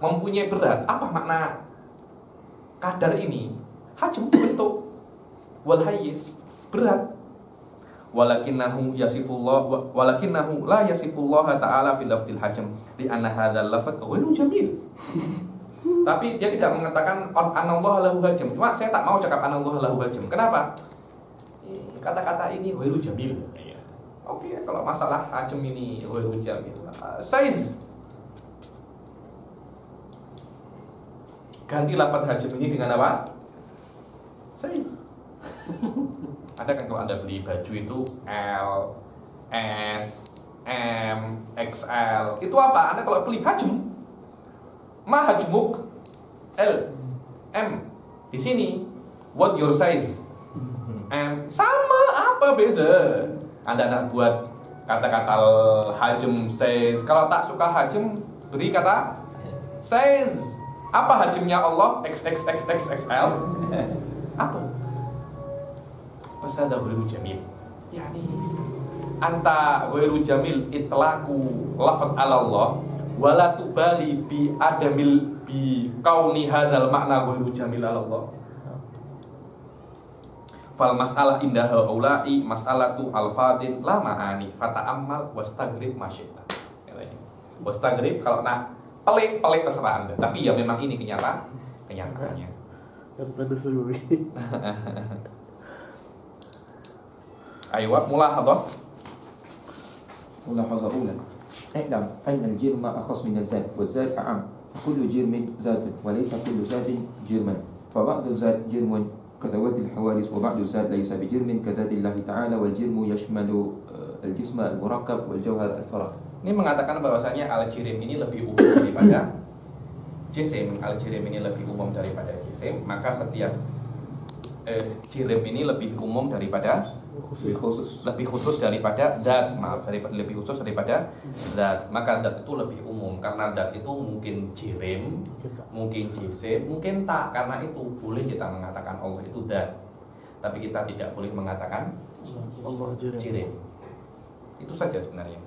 mempunyai berat. Apa makna kadar ini? Hajm bentuk, wal haiz berat. Walakinnahu la yasifullah ta'ala bil lafzil hajm li anna hadzal lafz ghairu jamil. Tapi dia tidak mengatakan anallahu lahu hajm. Cuma saya tak mau cakap anallahu lahu hajm. Kenapa? Kata-kata ini ghairu jamil. Oke, kalau masalah hajm ini ghairu jamil. Size. Ganti lafaz hajm ini dengan apa? Size. Ada kan kalau Anda beli baju itu L, S, M, XL. Itu apa? Anda kalau beli hajm, ma hajmuk L, M. Di sini, what your size? M. Sama, apa beza? Anda nak buat kata-kata hajm, size. Kalau tak suka hajm, beri kata size. Apa hajmnya Allah? XXXXXL. Apa? Pasada ghairu jamil. Yani anta ghairu jamil itlaqu lafaz ala Allah wala tubali bi adamil bi kauni hadzal makna ghairu jamil ala Allah. Fal mas'alah indaha ulai mas'alatu alfadin la ma'ani fata'ammal wastagrib masyita. Katanya. Wastagrib kalau nak pelik terserah Anda, tapi ya memang ini kenyataannya. Tanda seru. Ayo, mulahadzah. ملاحظة أولى اعلم أن الجرم أخص من الزاد والزاد أعم كل جرم زاد وليس كل زاد جرما فبعض الزاد جرم كذوات الحوادث وبعض الزاد ليس بجرم كذات الله تعالى والجرم يشمل الجسم المركب والجوهر الفرغ. Ini mengatakan bahwasanya al-jirim ini lebih umum daripada jisim. Al-jirim ini lebih umum daripada jisim, maka setiap jirim ini lebih umum daripada lebih khusus daripada zat, lebih khusus daripada zat. Maka zat itu lebih umum karena zat itu mungkin jirim, mungkin jisim, mungkin tak. Karena itu boleh kita mengatakan Allah itu zat, tapi kita tidak boleh mengatakan Allah jirim. Itu saja sebenarnya.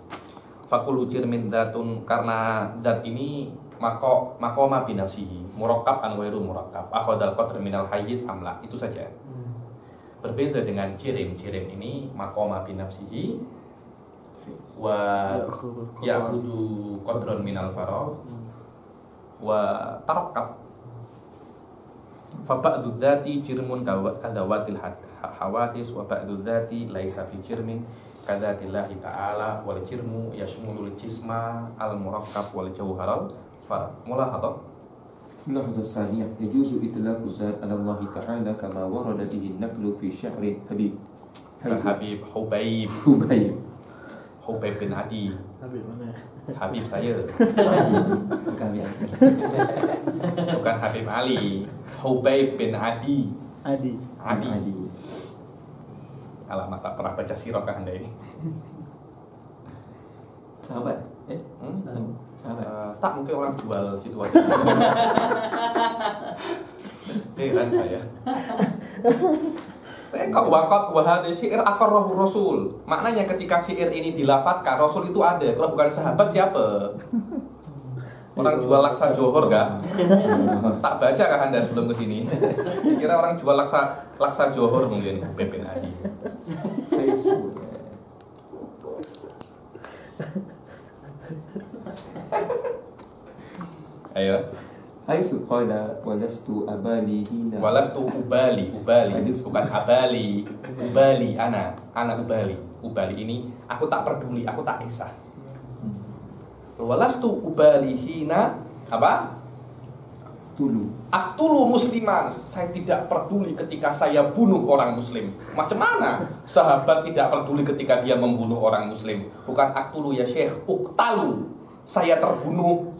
Fakulu jirmin datun, karena dat ini makoma binafsihi, murakkab an wairu murakkab, akhadal qadr minal hayyiz amla, itu saja. Berbeza dengan jirim ini makoma binafsihi wa ya'khudhu qadran minal faragh wa tarakkab. Fa ba'du dzati jirmun kadawatil hawadis wa ba'du dzati laisa fi jirmin kadzatillahi ta'ala, wal jirmu yashmulul jisma al murakkab wal jauharal farad. Mulahadzah. اللحظة الثانية يجوز إطلاق الذات على الله تعالى كما ورد به النقل في شعر Hubayb bin Adi. Habib mana? Habib saya. bukan ya. Bukan Habib Ali. Hubayb bin Adi. Adi. Alamak, tak pernah baca sirah kah Anda ini? Sahabat? Sahabat? Tak, mungkin orang jual situ aja. Heran saya. Kok wakot wahade syair aqarrahu Rasul. Maknanya ketika syair ini dilafatkan, Rasul itu ada. Kalau bukan sahabat siapa? Orang jual laksa Johor kah? Tak baca kah Anda sebelum kesini? Kira orang jual laksa Johor mungkin. Bebin Adi. Ayo. Haitsu qala walastu abali hina. Walastu ubali bukan abali. Ubali ana ubali. Ubali ini aku tak peduli, aku tak kisah. Walastu ubali hina apa? Aktulu musliman. Saya tidak peduli ketika saya bunuh orang muslim. Macam mana sahabat tidak peduli ketika dia membunuh orang muslim? Bukan aktulu ya Syekh, uktalu. Saya terbunuh.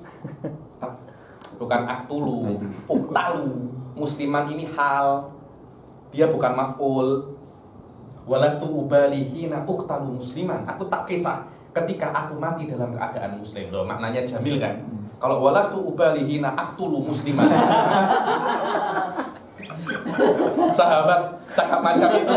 Bukan aktulu, uktalu. Musliman ini hal. Dia bukan maf'ul. Walastu ubali hina uktalu musliman. Aku tak kisah ketika aku mati dalam keadaan muslim. Loh, maknanya jamil kan? Kalau walastu ubali hina aktulu musliman. Sahabat cakap macam itu.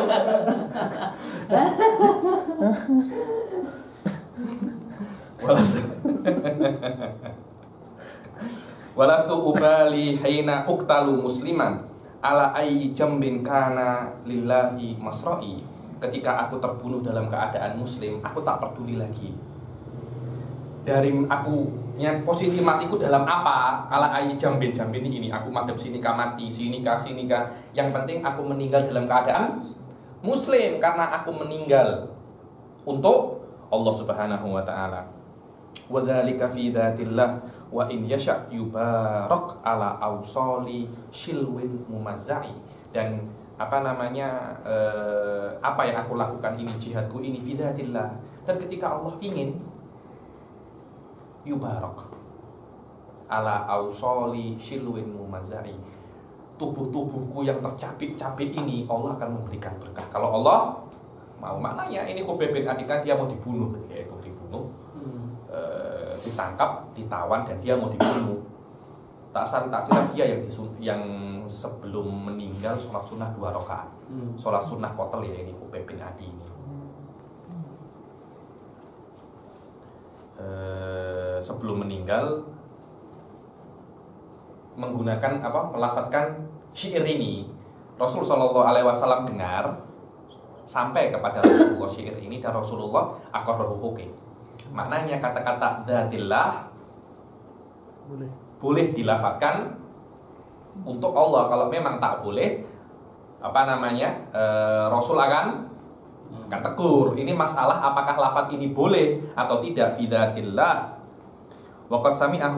Walastu ubali hina uktalu musliman ala ayyi jambin kana lillahi masra'i. Ketika aku terbunuh dalam keadaan muslim, aku tak peduli lagi dari aku yang posisi matiku dalam apa. Ala ayyi jambin ini aku madhep sini kah mati, sini kah. Yang penting aku meninggal dalam keadaan muslim, karena aku meninggal untuk Allah Subhanahu wa taala. Wa dzalika fi dzatillah wa in yasha yubarak ala awsali shilwin mumazzai. Dan apa yang aku lakukan ini, jihadku ini fi dzatillah, dan ketika Allah ingin yubarak ala awsali shilwin mumazzai, tubuh-tubuhku yang tercapik-capik ini Allah akan memberikan berkah kalau Allah mau. Maknanya ini Hubayb bin Adi kan dia mau dibunuh, ketika itu dibunuh, ditangkap, ditawan, dan dia mau dibunuh. Tak silap dia yang sebelum meninggal sholat sunnah 2 rakaat. Sholat sunnah kotel ya ini Hubayb bin Adi ini. Sebelum meninggal menggunakan melafatkan syair ini. Rasul Shallallahu Alaihi Wasallam dengar sampai kepada Rasulullah syair ini, dan Rasulullah aqarrahu. Maknanya kata-kata dzatillah boleh dilafatkan untuk Allah. Kalau memang tak boleh, Rasul akan tegur. Ini masalah apakah lafaz ini boleh atau tidak. Fi dzatillah. Waqad sami'an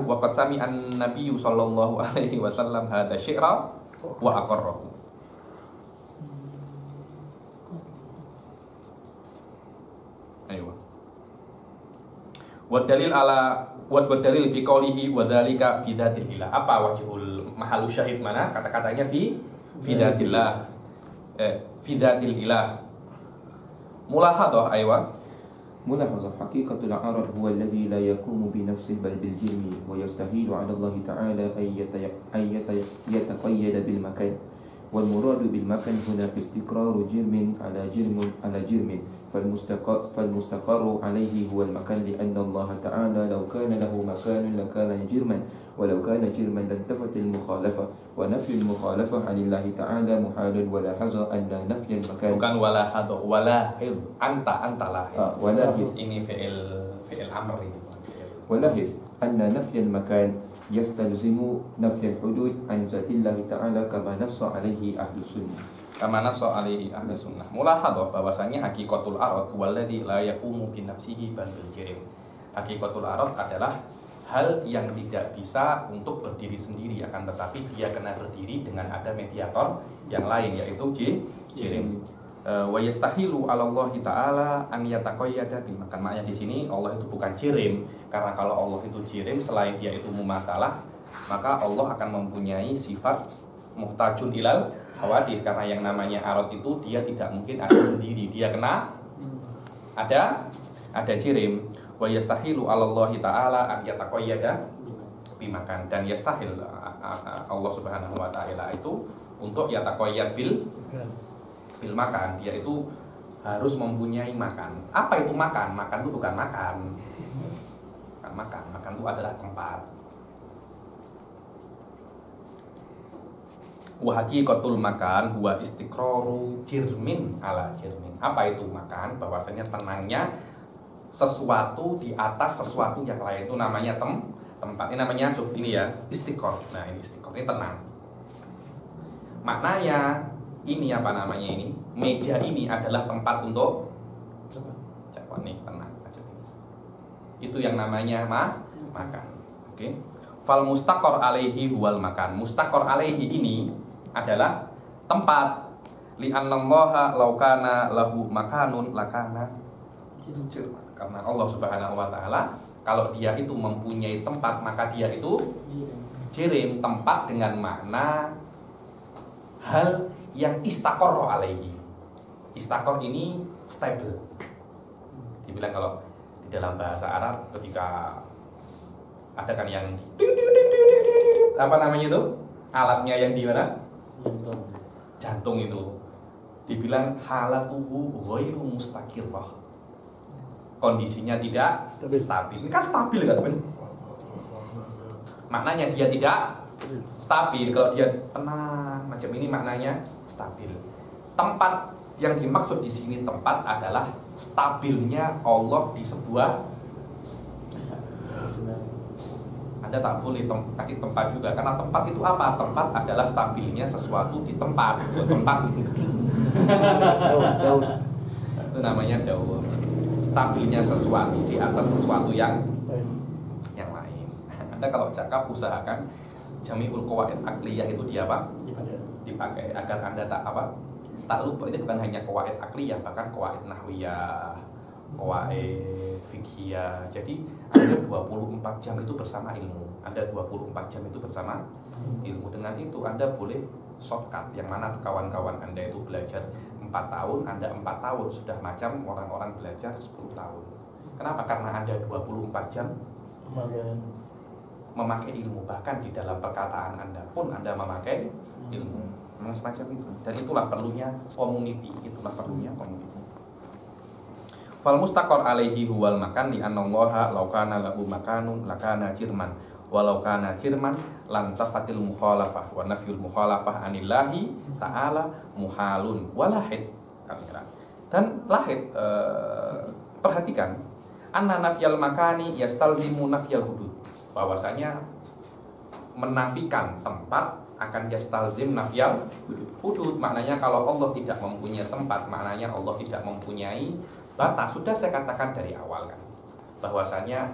Nabiyyu sallallahu alaihi wasallam hadza syi'ra wa aqarrahu. Ayo. Wa dalil fi qoulihi wa dzalika fi dzatillah. Apa wajhul mahalu syahid mana? Kata-katanya fi dzatillah. Fi dzatillah. Mulahadzah aywa. ملاحظة حقيقة العرض هو الذي لا يقوم بنفسه بل بالجرم ويستحيل على الله تعالى أن يتقيد بالمكان والمراد بالمكان هنا استقرار جرم على جرم فالمستقر عليه هو المكان لأن الله تعالى لو كان له مكان لكان جرما ولو كان جرما لانتفت المخالفة ونفي المخالفة عن الله تعالى محال ولا حظ أن نفي المكان bukan walahid anta lahid ولاحظ ini fi'il amr ini ولاحظ أن نفي المكان يستلزم نفي الحدود عن ذات الله تعالى كما نص عليه أهل السنة kama nassa alaihi ahli sunnah. Mulahadhah bahwasanya hakikatul arad walladzi la yaqumu bi nafsihi bal bil jirim. Hakikatul arad adalah hal yang tidak bisa untuk berdiri sendiri, akan tetapi dia kena berdiri dengan ada mediator yang lain, yaitu jirim. Wa yastahilu 'ala Allah taala an yataqayyada bil makan. Maknanya di sini Allah itu bukan jirim, karena kalau Allah itu jirim selain dia itu mumatsalah, maka Allah akan mempunyai sifat muhtajun ilal hawadis, karena yang namanya arad itu dia tidak mungkin ada sendiri, dia kena ada jirim. Wa yastahilu 'ala Allah taala an yataqayyada bimakan, dan yastahil Allah Subhanahu wa taala itu untuk yataqayyad bil makan, dia itu harus mempunyai makan. Apa itu makan? Makan itu bukan makan. Bukan makan, makan itu adalah tempat. Wa haqiqatul makan huwa istiqraru jirmin ala jirmin. Apa itu makan? Bahwasanya tenangnya sesuatu di atas sesuatu yang lain, itu namanya tempat. Ini namanya ini ya, istiqor. Nah, ini istiqor, ini tenang. Maknanya ini apa namanya ini? Meja ini adalah tempat untuk coba nih, tenang aja. Itu yang namanya makan. Oke. Fal mustaqor alaihi huwal makan. Mustaqor alaihi ini adalah tempat. Li'annallaha law kana lahu makanun lakana jirman. Karena Allah Subhanahu wa taala kalau dia itu mempunyai tempat, maka dia itu jirim. Tempat dengan makna hal yang istaqarra alaihi. Istaqor ini stable. Dibilang kalau di dalam bahasa Arab ketika ada kan yang apa namanya itu? Alatnya yang di mana? Jantung itu. Dibilang halatuhu ghairu mustaqirrah. Kondisinya tidak stabil. Ini kan stabil kan, teman? Maknanya dia tidak stabil. Kalau dia tenang macam ini maknanya stabil. Tempat yang dimaksud di sini tempat adalah stabilnya Allah di sebuah. Anda tak boleh kasih tempat juga, karena tempat itu apa? Tempat adalah stabilnya sesuatu di tempat. Tempat itu namanya daur. Stabilnya sesuatu di atas sesuatu yang lain. Anda kalau cakap usahakan jami'ul qawaid akliyah itu dia apa? Dipakai agar Anda tak lupa. Ini bukan hanya qawaid akliyah, bahkan qawaid nahwiyah, qawaid fiqhiyah. Jadi Anda 24 jam itu bersama ilmu. Anda 24 jam itu bersama ilmu. Dengan itu Anda boleh shortcut. Yang mana kawan-kawan Anda itu belajar 4 tahun, Anda 4 tahun sudah macam orang-orang belajar 10 tahun. Kenapa? Karena Anda 24 jam memakai ilmu. Bahkan di dalam perkataan Anda pun Anda memakai ilmu. Memang semacam itu. Dan itulah perlunya community. Itulah perlunya community. Fal mustaqor alaihi huwal makan li annallaha law kana lahu makanun lakana jirman walau kana jirman lantafatil mukhalafah wa nafyul mukhalafah anillahi ta'ala muhalun walahid. Dan lahid, perhatikan, anna nafyal makani yastalzimu nafyal hudud. Bahwasanya menafikan tempat akan yastalzim nafyal hudud. Maknanya kalau Allah tidak mempunyai tempat, maknanya Allah tidak mempunyai batas. Sudah saya katakan dari awal kan, bahwasanya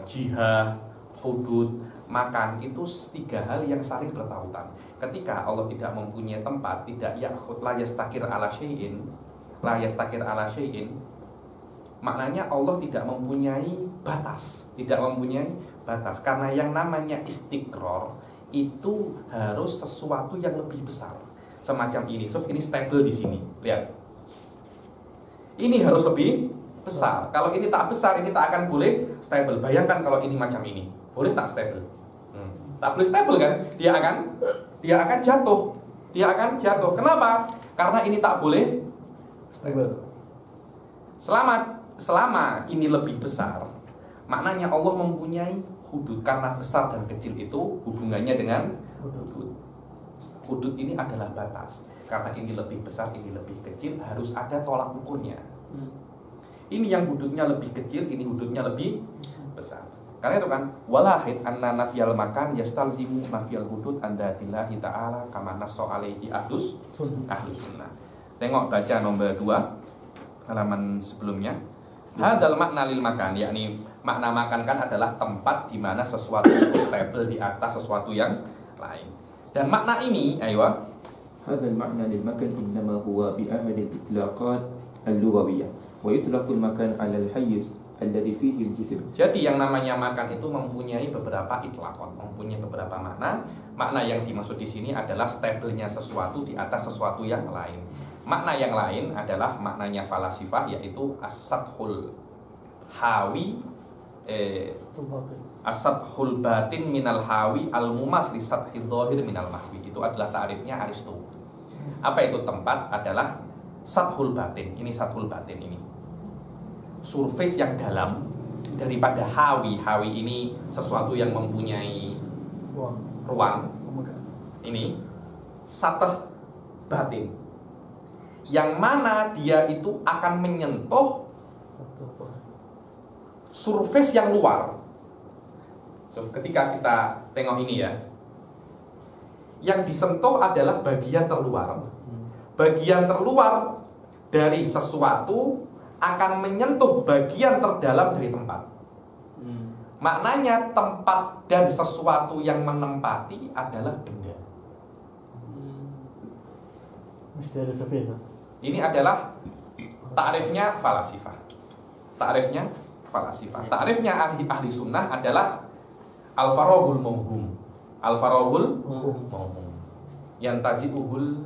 jihad, hudud, makan itu 3 hal yang saling bertautan. Ketika Allah tidak mempunyai tempat, tidak la yastakir ala syai'in, maknanya Allah tidak mempunyai batas, karena yang namanya istiqrar itu harus sesuatu yang lebih besar. Semacam ini, ini stable di sini. Lihat. Ini harus lebih besar. Kalau ini tak besar, ini tak akan boleh stable. Bayangkan kalau ini macam ini, boleh tak stable? Tak boleh stable kan? Dia akan jatuh. Kenapa? Karena ini tak boleh stable. Selama ini lebih besar, maknanya Allah mempunyai hudud, karena besar dan kecil itu hubungannya dengan hudud. Hudud ini adalah batas. Karena ini lebih besar, ini lebih kecil, harus ada tolak ukurnya. Ini yang hududnya lebih kecil, ini hududnya lebih besar. Karena itu kan walahid anna nafyal makan yastalzimu nafyal hudud andatillahi ta'ala kama nasso alaihi ahlus sunnah. Tengok baca nomor 2 halaman sebelumnya. Hadal makna lil makan, yakni makna makan kan adalah tempat di mana sesuatu itu stable di atas sesuatu yang lain. Dan makna ini, ayo. هذا المعنى للمكان إنما هو بأحد الإطلاقات اللغوية ويطلق المكان على الحيز الذي فيه الجسم. Jadi yang namanya makan itu mempunyai beberapa itlaqat, mempunyai beberapa makna. Makna yang dimaksud di sini adalah stabilnya sesuatu di atas sesuatu yang lain. Makna yang lain adalah maknanya falasifah, yaitu as-sadhul hawi as-sadhul batin minal hawi al-mumas li sadhil dhahir minal mahwi. Itu adalah ta'rifnya Aristo. Apa itu tempat? Adalah sadhul batin. Ini sadhul batin ini. Surface yang dalam daripada hawi. Hawi ini sesuatu yang mempunyai ruang. Ini sath batin. Yang mana dia itu akan menyentuh surface yang luar. So, ketika kita tengok ini ya, yang disentuh adalah bagian terluar. Bagian terluar dari sesuatu akan menyentuh bagian terdalam dari tempat. Maknanya tempat dan sesuatu yang menempati adalah benda. Mesti ada surface. Ini adalah ta'rifnya falasifah. Ta'rifnya falasifah. Ta'rifnya ahli sunnah adalah al-faraghul mawhum. Al-faraghul mawhum. Yantazi'uhul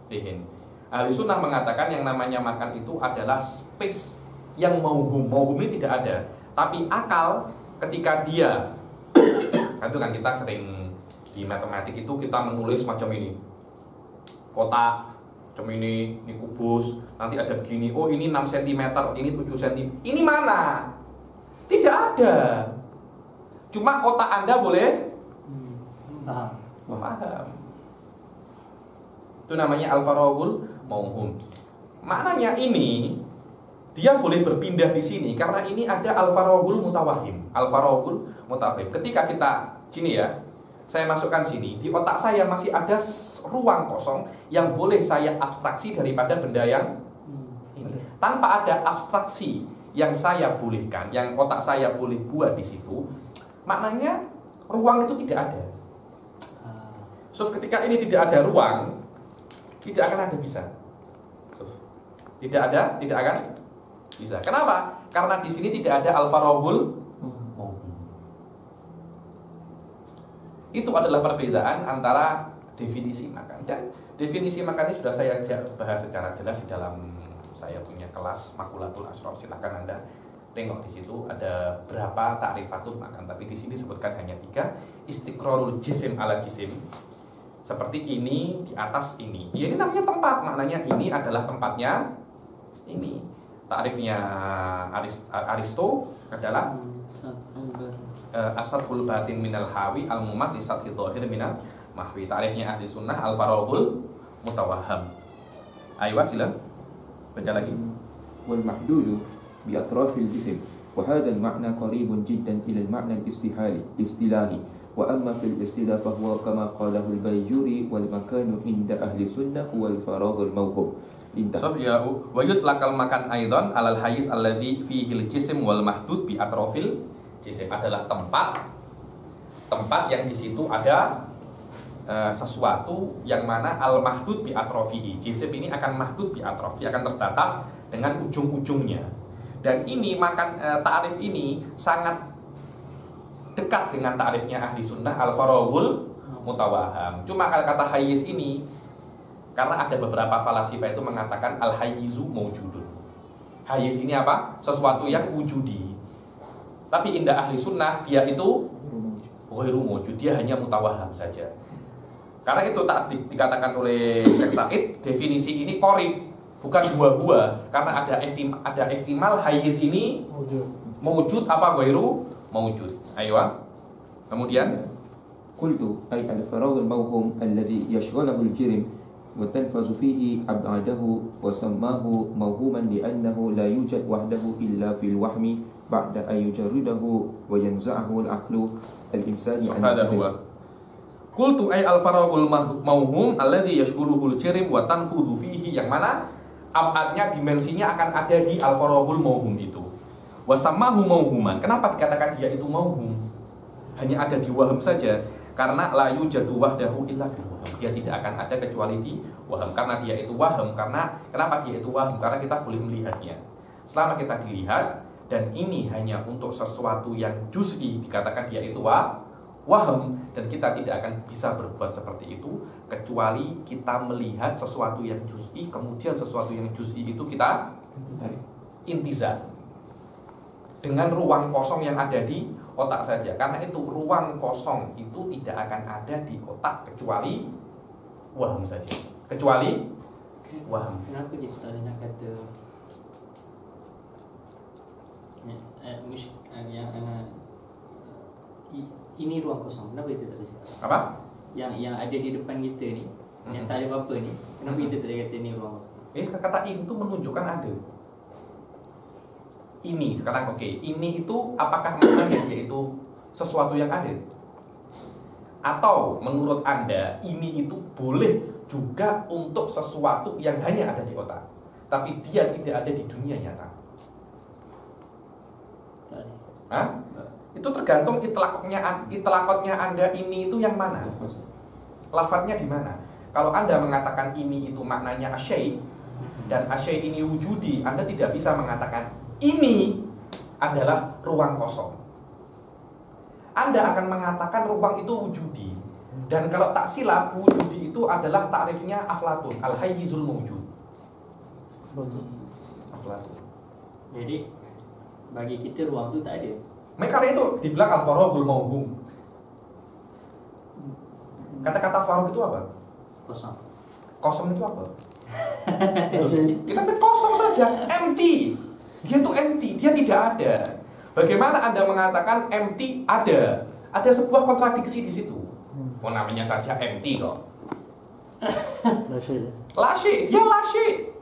dihin. Ahli sunnah mengatakan yang namanya makan itu adalah space yang mawhum. Mawhum ini tidak ada. Tapi akal ketika dia itu kan kita sering di matematik itu kita menulis macam ini. Kotak macam ini kubus, nanti ada begini, oh ini 6 cm, ini 7 cm. Ini mana? Tidak ada. Cuma otak Anda boleh paham. Itu namanya al-faraghul mawhum. Maknanya ini dia boleh berpindah di sini karena ini ada al-faraghul mutawahhim. Al-faraghul mutawahhim. Ketika kita sini ya, saya masukkan sini, di otak saya masih ada ruang kosong yang boleh saya abstraksi daripada benda yang ini. Tanpa ada abstraksi yang saya bolehkan, yang otak saya boleh buat di situ, maknanya ruang itu tidak ada. So, ketika ini tidak ada ruang, tidak akan ada bisa. So, tidak akan bisa. Kenapa? Karena di sini tidak ada al-faraghul. Itu adalah perbedaan antara definisi makan. Dan definisi makan ini sudah saya bahas secara jelas di dalam saya punya kelas Makulatul Ashraf. Silakan Anda tengok di situ ada berapa ta'rifatul makan. Tapi di sini disebutkan hanya 3. Istiqrarul jisim ala jisim. Seperti ini di atas ini. Ya, ini namanya tempat. Maknanya ini adalah tempatnya ini. Ta'rifnya Aristo adalah asadhul batin minal hawi al-mumat li sadhil dhahir minal mahwi. Ta'rifnya ahli sunnah al-faraghul mutawahham. Ayo sila baca lagi. Wal mahdudu bi atrafil jism wa hadha al-ma'na qaribun jiddan ila al-ma'na al-istilahi wa amma fil istilah fa huwa kama qalahu al-Bayjuri wal makanu inda ahli sunnah wal faraghul mawhum. Ya, wa yutlaqal makan aidan alal hayyiz alladhi fihi al-jism wal mahdud bi atrafil jism. Adalah tempat yang di situ ada sesuatu yang mana al-mahdud bi atrofihi. Jism ini akan mahdud bi atrofi, akan terbatas dengan ujung-ujungnya. Dan ini ta'rif ini sangat dekat dengan ta'rifnya ahli sunnah al-faraghul mutawahham. Cuma kata hayyiz ini karena ada beberapa falasifah itu mengatakan al-hayyizu mawjudun. Hayyiz ini apa? Sesuatu yang wujudi. Tapi indah ahli sunnah dia itu ghairu mawjud, dia hanya mutawahham saja. Karena itu tak dikatakan oleh Syekh Said, definisi ini qorib. bukan huwa, karena ada ihtimal hayyiz ini mewujud apa ghairu mewujud. Ayo. Kemudian قلت أي الفراغ الموهوم الذي يشغله الجرم وتنفذ فيه أبعاده وسماه موهوما لأنه لا يوجد وحده إلا في الوهم بعد أن يجرده وينزعه العقل الإنساني عن هذا نفسه. هو. Qultu ay al-faragul mauhum alladhi yashghuluhul jirim wa tanfudhu fihi, yang mana abadnya dimensinya akan ada di al-faragul mauhum itu. Wa sammahu mauhuman. Kenapa dikatakan dia itu mauhum? Hanya ada di waham saja, karena la yujadu wahdahu illa fil waham. Dia tidak akan ada kecuali di waham, karena dia itu waham. Karena kenapa dia itu waham? Karena kita boleh melihatnya. Selama kita dilihat dan ini hanya untuk sesuatu yang juz'i, dikatakan dia itu waham, dan kita tidak akan bisa berbuat seperti itu kecuali kita melihat sesuatu yang juz'i, kemudian sesuatu yang juz'i itu kita intizar dengan ruang kosong yang ada di otak saja. Karena itu ruang kosong itu tidak akan ada di otak kecuali waham saja. Kecuali waham. Kenapa kita tak nak kata ini ruang kosong? Kenapa kita tak boleh cakap? Apa? Yang ada di depan kita ni, yang tak ada apa-apa ni, kenapa kita tak boleh kata ni ruang kosong? Kata ini itu menunjukkan ada. Ini sekarang oke. Ini itu apakah maknanya dia itu sesuatu yang ada? Atau menurut Anda ini itu boleh juga untuk sesuatu yang hanya ada di otak, tapi dia tidak ada di dunia nyata? Tak ada. Hah? Itu tergantung itlaqotnya Anda ini itu yang mana? Lafadznya di mana? Kalau Anda mengatakan ini itu maknanya asyai, dan asyai ini wujudi, Anda tidak bisa mengatakan ini adalah ruang kosong. Anda akan mengatakan ruang itu wujudi. Dan kalau tak silap, wujudi itu adalah takrifnya Aflatun, al-hayyizul mawjud. Aflatun. Jadi bagi kita ruang tu tak ada. Karena itu dibilang al-faragul mauhum. Kata-kata farag itu apa? Kosong. Kosong itu apa? Kita kosong saja, empty. Dia tuh empty, dia tidak ada. Bagaimana Anda mengatakan empty ada? Ada sebuah kontradiksi di situ. Oh, namanya saja empty kok. Lasy, dia lasy.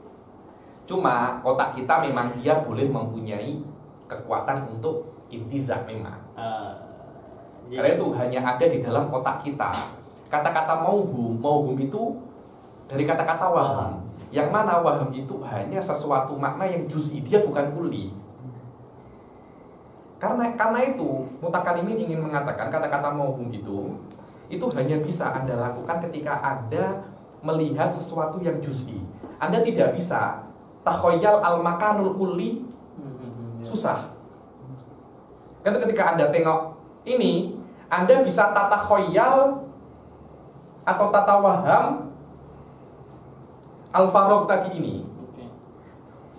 Cuma otak kita memang dia boleh mempunyai kekuatan untuk intizar memang. Karena itu hanya ada di dalam otak kita. Kata-kata mauhum itu dari kata-kata waham. Yang mana waham itu hanya sesuatu makna yang juz'i, dia bukan kulli. Karena itu Mutakalimin ingin mengatakan kata-kata mauhum itu hanya bisa Anda lakukan ketika Anda melihat sesuatu yang juz'i. Anda tidak bisa takhoyal al-makanul kulli, susah. Kan ketika Anda tengok ini, Anda bisa tata khoyal atau tata waham al-faragh tadi ini.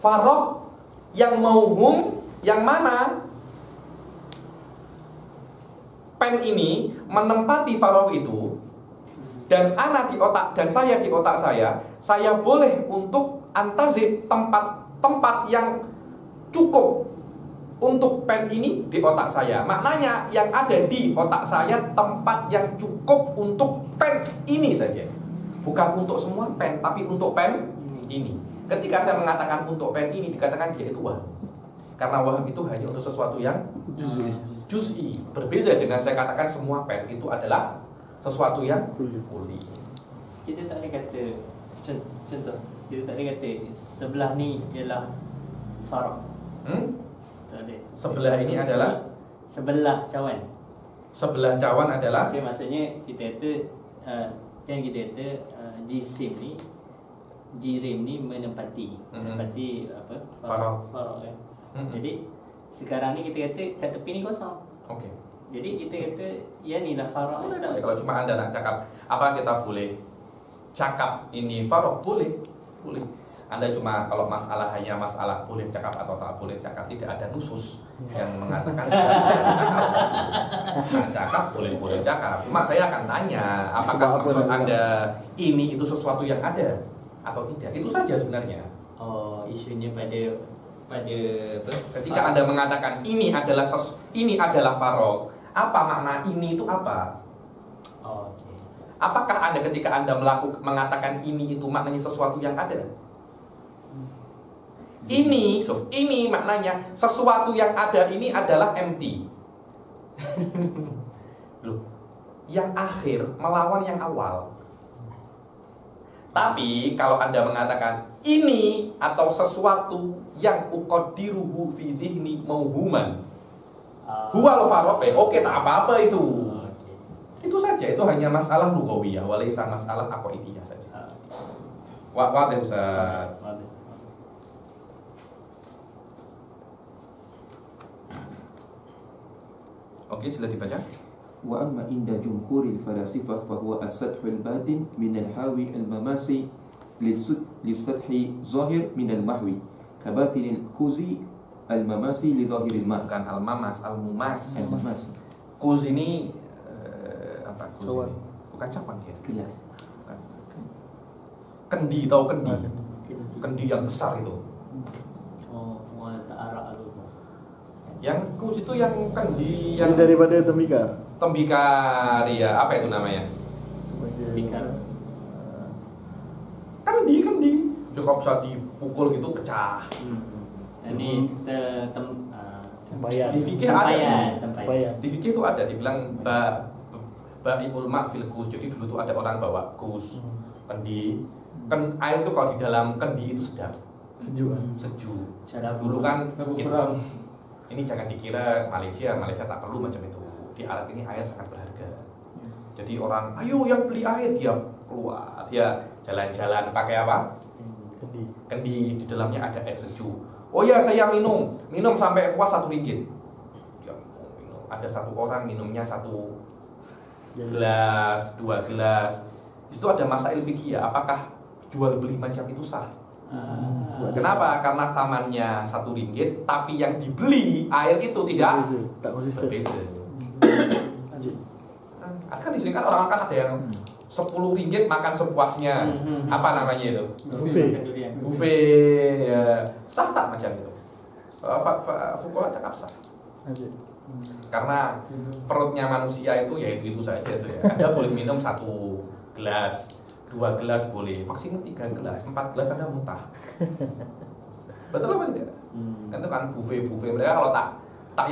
Faragh yang mauhum, yang mana pen ini menempati faragh itu, dan ana di otak dan saya di otak saya boleh untuk antazid tempat yang cukup untuk pen ini di otak saya. Maknanya yang ada di otak saya tempat yang cukup untuk pen ini saja. Bukan untuk semua pen, tapi untuk pen ini. Ketika saya mengatakan untuk pen ini, dikatakan dia itu waham. Karena waham itu hanya untuk sesuatu yang juz'i. Berbeza dengan saya katakan semua pen itu adalah sesuatu yang kulli. Kita tak ada kata contoh, kita tak ada kata sebelah ni ialah faragh. Tak ada. Sebelah ini adalah sebelah cawan. Sebelah cawan adalah. Okay, maksudnya kita kata kan kita kata jisim ni, jirim ni menempati apa? Faragh kan. Jadi sekarang ni kita kata kat tepi ni kosong. Okey. Jadi kita kata ya ni lah faragh. Kalau cuma Anda nak cakap apa, kita boleh cakap ini faragh, boleh. Anda cuma kalau hanya masalah boleh cakap atau tak boleh cakap, tidak ada nusus yang mengatakan cakap boleh cakap. Cuma saya akan tanya, apakah maksud Anda ini itu sesuatu yang ada atau tidak? Itu saja sebenarnya. isunya pada apa? Ketika Anda mengatakan ini adalah farog, apa makna ini itu apa? Oke. Apakah Anda ketika Anda mengatakan ini itu maknanya sesuatu yang ada? Ini maknanya sesuatu yang ada ini adalah empty. Loh, yang akhir melawan yang awal. Tapi kalau Anda mengatakan ini atau sesuatu yang uqaddiruhu fi dhihni mauhuman, huwal faraq, oke, tak apa-apa itu. Itu saja, itu hanya masalah lughawiyah, walaysa masalah aqaidiyah saja. Wadah Ustaz. Oke, sudah dibaca. Wa amma inda jumhuril falasifah fahuwa as-sathul batin min al-hawi al-mamasi lis-sathi zahir min al-mahwi kabatinil kuzi al-mamasi li zahiril ma'. Bukan al-mamas, al-mumas. Al-mamas. Kuz ini apa? Kuz Cawan. ini? Bukan cawan dia. Gelas. Kendi, tahu kendi? Kendi yang besar itu. Yang kuz itu yang kendi yang Ini daripada tembikar. tembikar, ya, apa itu namanya? Tembikar. Kendi. Juga bisa dipukul gitu pecah. Ini Tempayan. Di fikih ada sih. Tempayan. Di fikih itu ada dibilang ba'ibul ma' fil kus. Jadi dulu tuh ada orang bawa kus, kendi. Air itu kalau di dalam kendi itu sedap, sejuk. Dulu kan ini jangan dikira Malaysia tak perlu macam itu. Di Arab ini air sangat berharga. Jadi orang, ayo yang beli air, dia keluar, dia jalan-jalan pakai apa? Kendi. Di dalamnya ada air sejuk. Oh ya, saya minum sampai puas 1 ringgit. Ya, minum. Ada satu orang minumnya 1 gelas, 2 gelas. Di situ ada masail fikih, apakah jual beli macam itu sah? Kenapa? Karena tamannya 1 ringgit, tapi yang dibeli air itu tidak konsisten. berbeza. Kan di sini kan orang kan ada yang 10 ringgit makan sepuasnya. Apa namanya itu? Buffet. Ya. Sah tak macam itu? Fuqaha cakap sah. Karena perutnya manusia itu ya itu saja. Anda boleh minum 1 gelas, 2 gelas boleh, maksimum 3 gelas, 4 gelas Anda muntah. Betul apa tidak? Kan itu kan buffet mereka kalau tak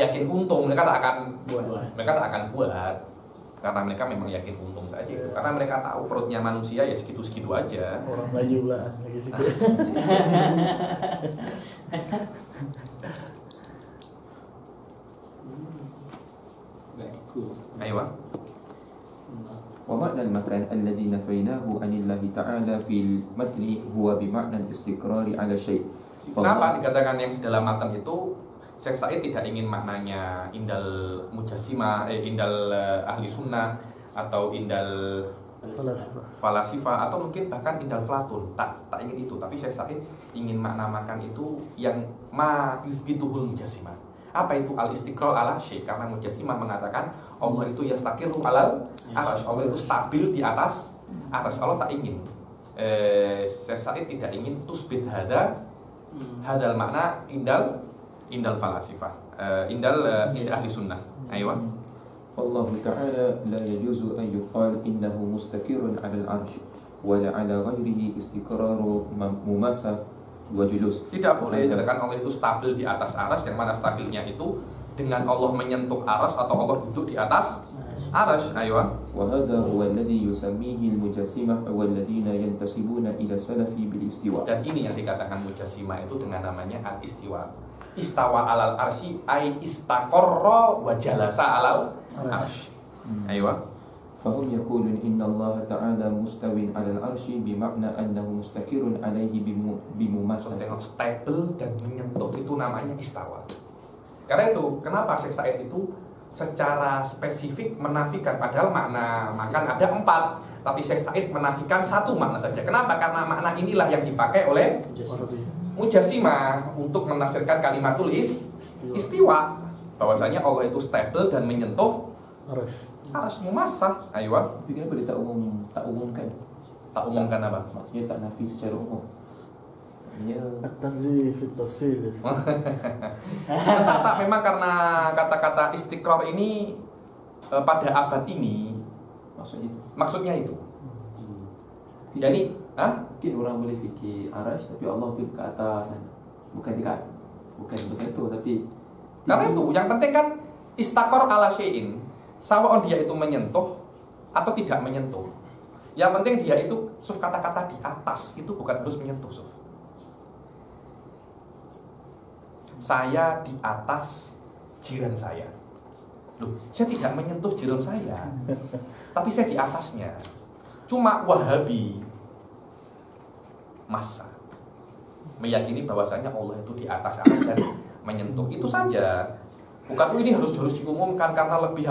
yakin untung mereka tak akan buat. Karena mereka memang yakin untung saja itu. Karena mereka tahu perutnya manusia ya segitu-segitu aja. Orang Melayu lah lagi sikit. Ayo. ومعنى المثل الذي نفيناه عن الله تعالى في المتن هو بمعنى الاستقرار على شيء. Kenapa dikatakan yang di dalam matan itu Syekh Said tidak ingin maknanya indal mujassimah, indal ahli sunnah atau indal falasifah atau mungkin bahkan indal Flatun. Tak ingin itu, tapi Syekh Said ingin maknamakan itu yang ma yusbituhul mujassimah. Apa itu al-istiqrar ala syai'? Karena mujassimah mengatakan Allah itu yastaqiru alal arasy. Allah itu stabil di atas arasy. Allah tak ingin. Syekh Said tidak ingin tusbit hadal makna indal falasifah, indal ahli sunnah. Ayo. Allah Ta'ala la yajuzu an yuqal innahu mustaqirun 'ala al-'arsy wa la 'ala ghairihi istiqraru mumasa wa julus. Tidak boleh dikatakan Allah itu stabil di atas aras, yang mana stabilnya itu dengan Allah menyentuh aras atau Allah duduk di atas aras. Ayo. Wa hadha huwa alladhi yusammihi al-mujassimah wal ladina yantasibuna ila salafi bil istiwa. Dan ini yang dikatakan mujassimah itu dengan namanya al-istiwa. Istawa alal arsy ay istaqarra wa jalasa alal arsy. Ayo. Fahum yaqulun inna Allah ta'ala mustawin 'ala al-'arsy bima'na annahu mustaqirrun 'alaihi bimumasal. Stable dan menyentuh itu namanya istawa. Karena itu kenapa Syekh Said itu secara spesifik menafikan, padahal makna makan ada 4, tapi Syekh Said menafikan 1 makna saja. Kenapa? Karena makna inilah yang dipakai oleh mujassimah untuk menafsirkan kalimatul istiwa, bahwasanya Allah itu stable dan menyentuh harus memasah. Ayo. Tapi kenapa dia tak umumkan? Tak umumkan apa? Maksudnya tak nafi secara umum. Ya. At-tanzih fi tafsir. Tak, memang karena kata-kata istiqrar ini pada abad ini maksudnya itu. Jadi, mungkin orang boleh fikir arash tapi Allah tu ke atas sana. Bukan dekat. Bukan bersentuh tapi karena itu yang penting kan istaqor ala syai'in. Sawa'un dia itu menyentuh atau tidak menyentuh. Yang penting dia itu kata-kata di atas itu bukan harus menyentuh. Saya di atas jiran saya. Loh, saya tidak menyentuh jiran saya. Tapi saya di atasnya. Cuma Wahabi masa meyakini bahwasanya Allah itu di atas dan menyentuh. Itu saja. Bukan ini harus diumumkan karena lebih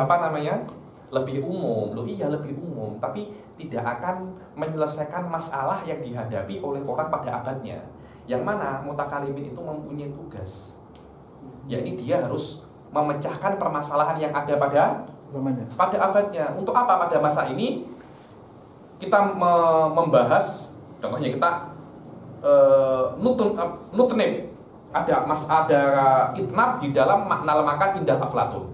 lebih umum. Loh iya lebih umum, tapi tidak akan menyelesaikan masalah yang dihadapi oleh orang pada abadnya. Yang mana mutakalimin itu mempunyai tugas. Yakni dia harus memecahkan permasalahan yang ada pada zamannya. Pada abadnya. Untuk apa pada masa ini kita membahas, contohnya kita nutnib, ada itnab di dalam makna makan indah aflatun.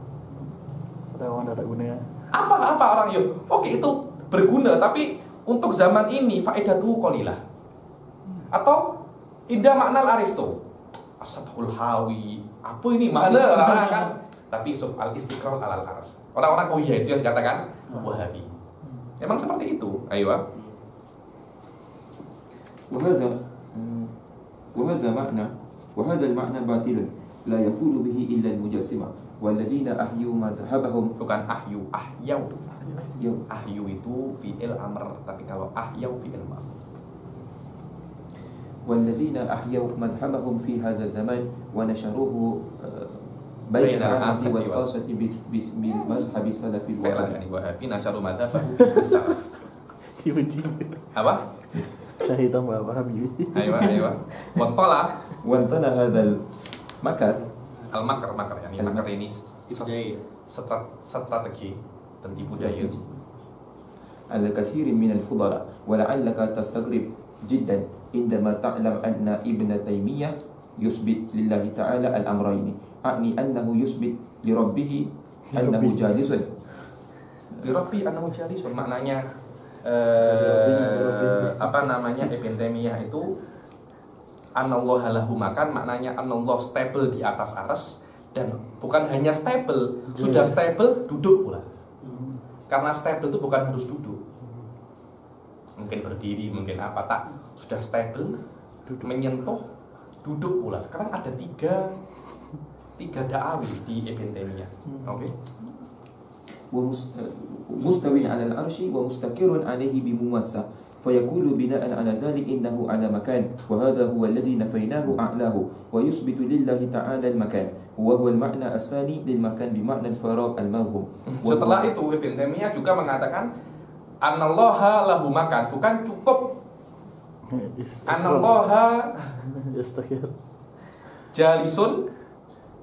Ada orang tak guna. Apa orang yuk? Oke itu berguna, tapi untuk zaman ini faedatuhu qalilah. Atau indah makna Aristo, asathul hawi. Apa ini mana kan? Tapi al istiqrar alal ars. Orang-orang oh iya itu yang dikatakan Wahabi. Memang seperti itu. Ayo. وهذا المعنى باطل لا يقول به إلا المجسمة والذين أحيوا مذهبهم. Bukan ahyau itu fi'il amr, tapi kalau ahyau fi'il amr. والذين أحيوا مذهبهم في هذا الزمان ونشروه بين العامة والخاصة بالمذهب السلف الوهابي نشروا مذهبه باسم السلف. Tiba-tiba. Apa? Syahid tambah Wahabi. Ayo. Wantala هذا المكر makar yani makar ini strategi dan tipu daya. الكثير من الفضلاء ولعلك تستغرب جدا عندما تعلم أن ابن تيمية يثبت لله تعالى الأمرين، أعني أنه يثبت لربه أنه جالس. لربه أنه جالس maknanya Ibn Taimiyah itu anallahu lahu makan, maknanya anallah stable di atas aras, dan bukan hanya stable, sudah stable duduk pula. Karena stable itu bukan harus duduk. Mungkin berdiri, mungkin apa tak, sudah stable, menyentuh, duduk pula. Sekarang ada tiga da'awi di Ibn Taimiyah. Oke. مستوٍ على العرش ومستقر عليه بموسع فيقول بناء على ذلك إنه على مكان وهذا هو الذي نفيناه أعلاه ويثبت لله تعالى المكان وهو المعنى الثاني للمكان بمعنى الفراغ الموهوم. Setelah itu Ibn Taimiyah juga mengatakan anallaha lahu makan, bukan cukup anallaha jalisun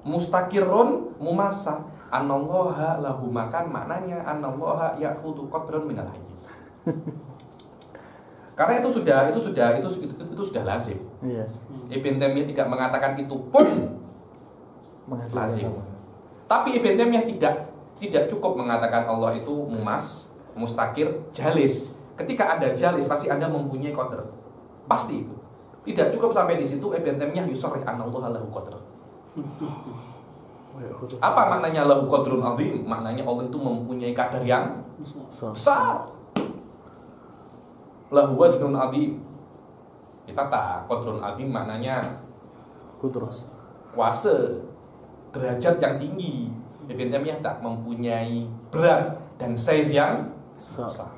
mustaqirrun mumassa. Anallaha lahu makan maknanya anallaha ya'khudhu qadran minal hayyiz. Karena itu sudah lazim. Iya. Ibn Taimiyah tidak mengatakan itu pun lazim. Tapi Ibn Taimiyah tidak cukup mengatakan Allah itu mustaqir, jalis. Ketika ada jalis pasti Anda mempunyai qadar. Pasti itu. Tidak cukup sampai di situ Ibn Taimiyah yusarrih anallaha lahu qadran. Apa maknanya lahu qadrun azim? Maknanya Allah itu mempunyai kadar yang besar. Lahu waznun azim. Kita tak qadrun azim maknanya kudros, kuasa, derajat yang tinggi. Ibn Taimiyah tak mempunyai berat dan size yang besar.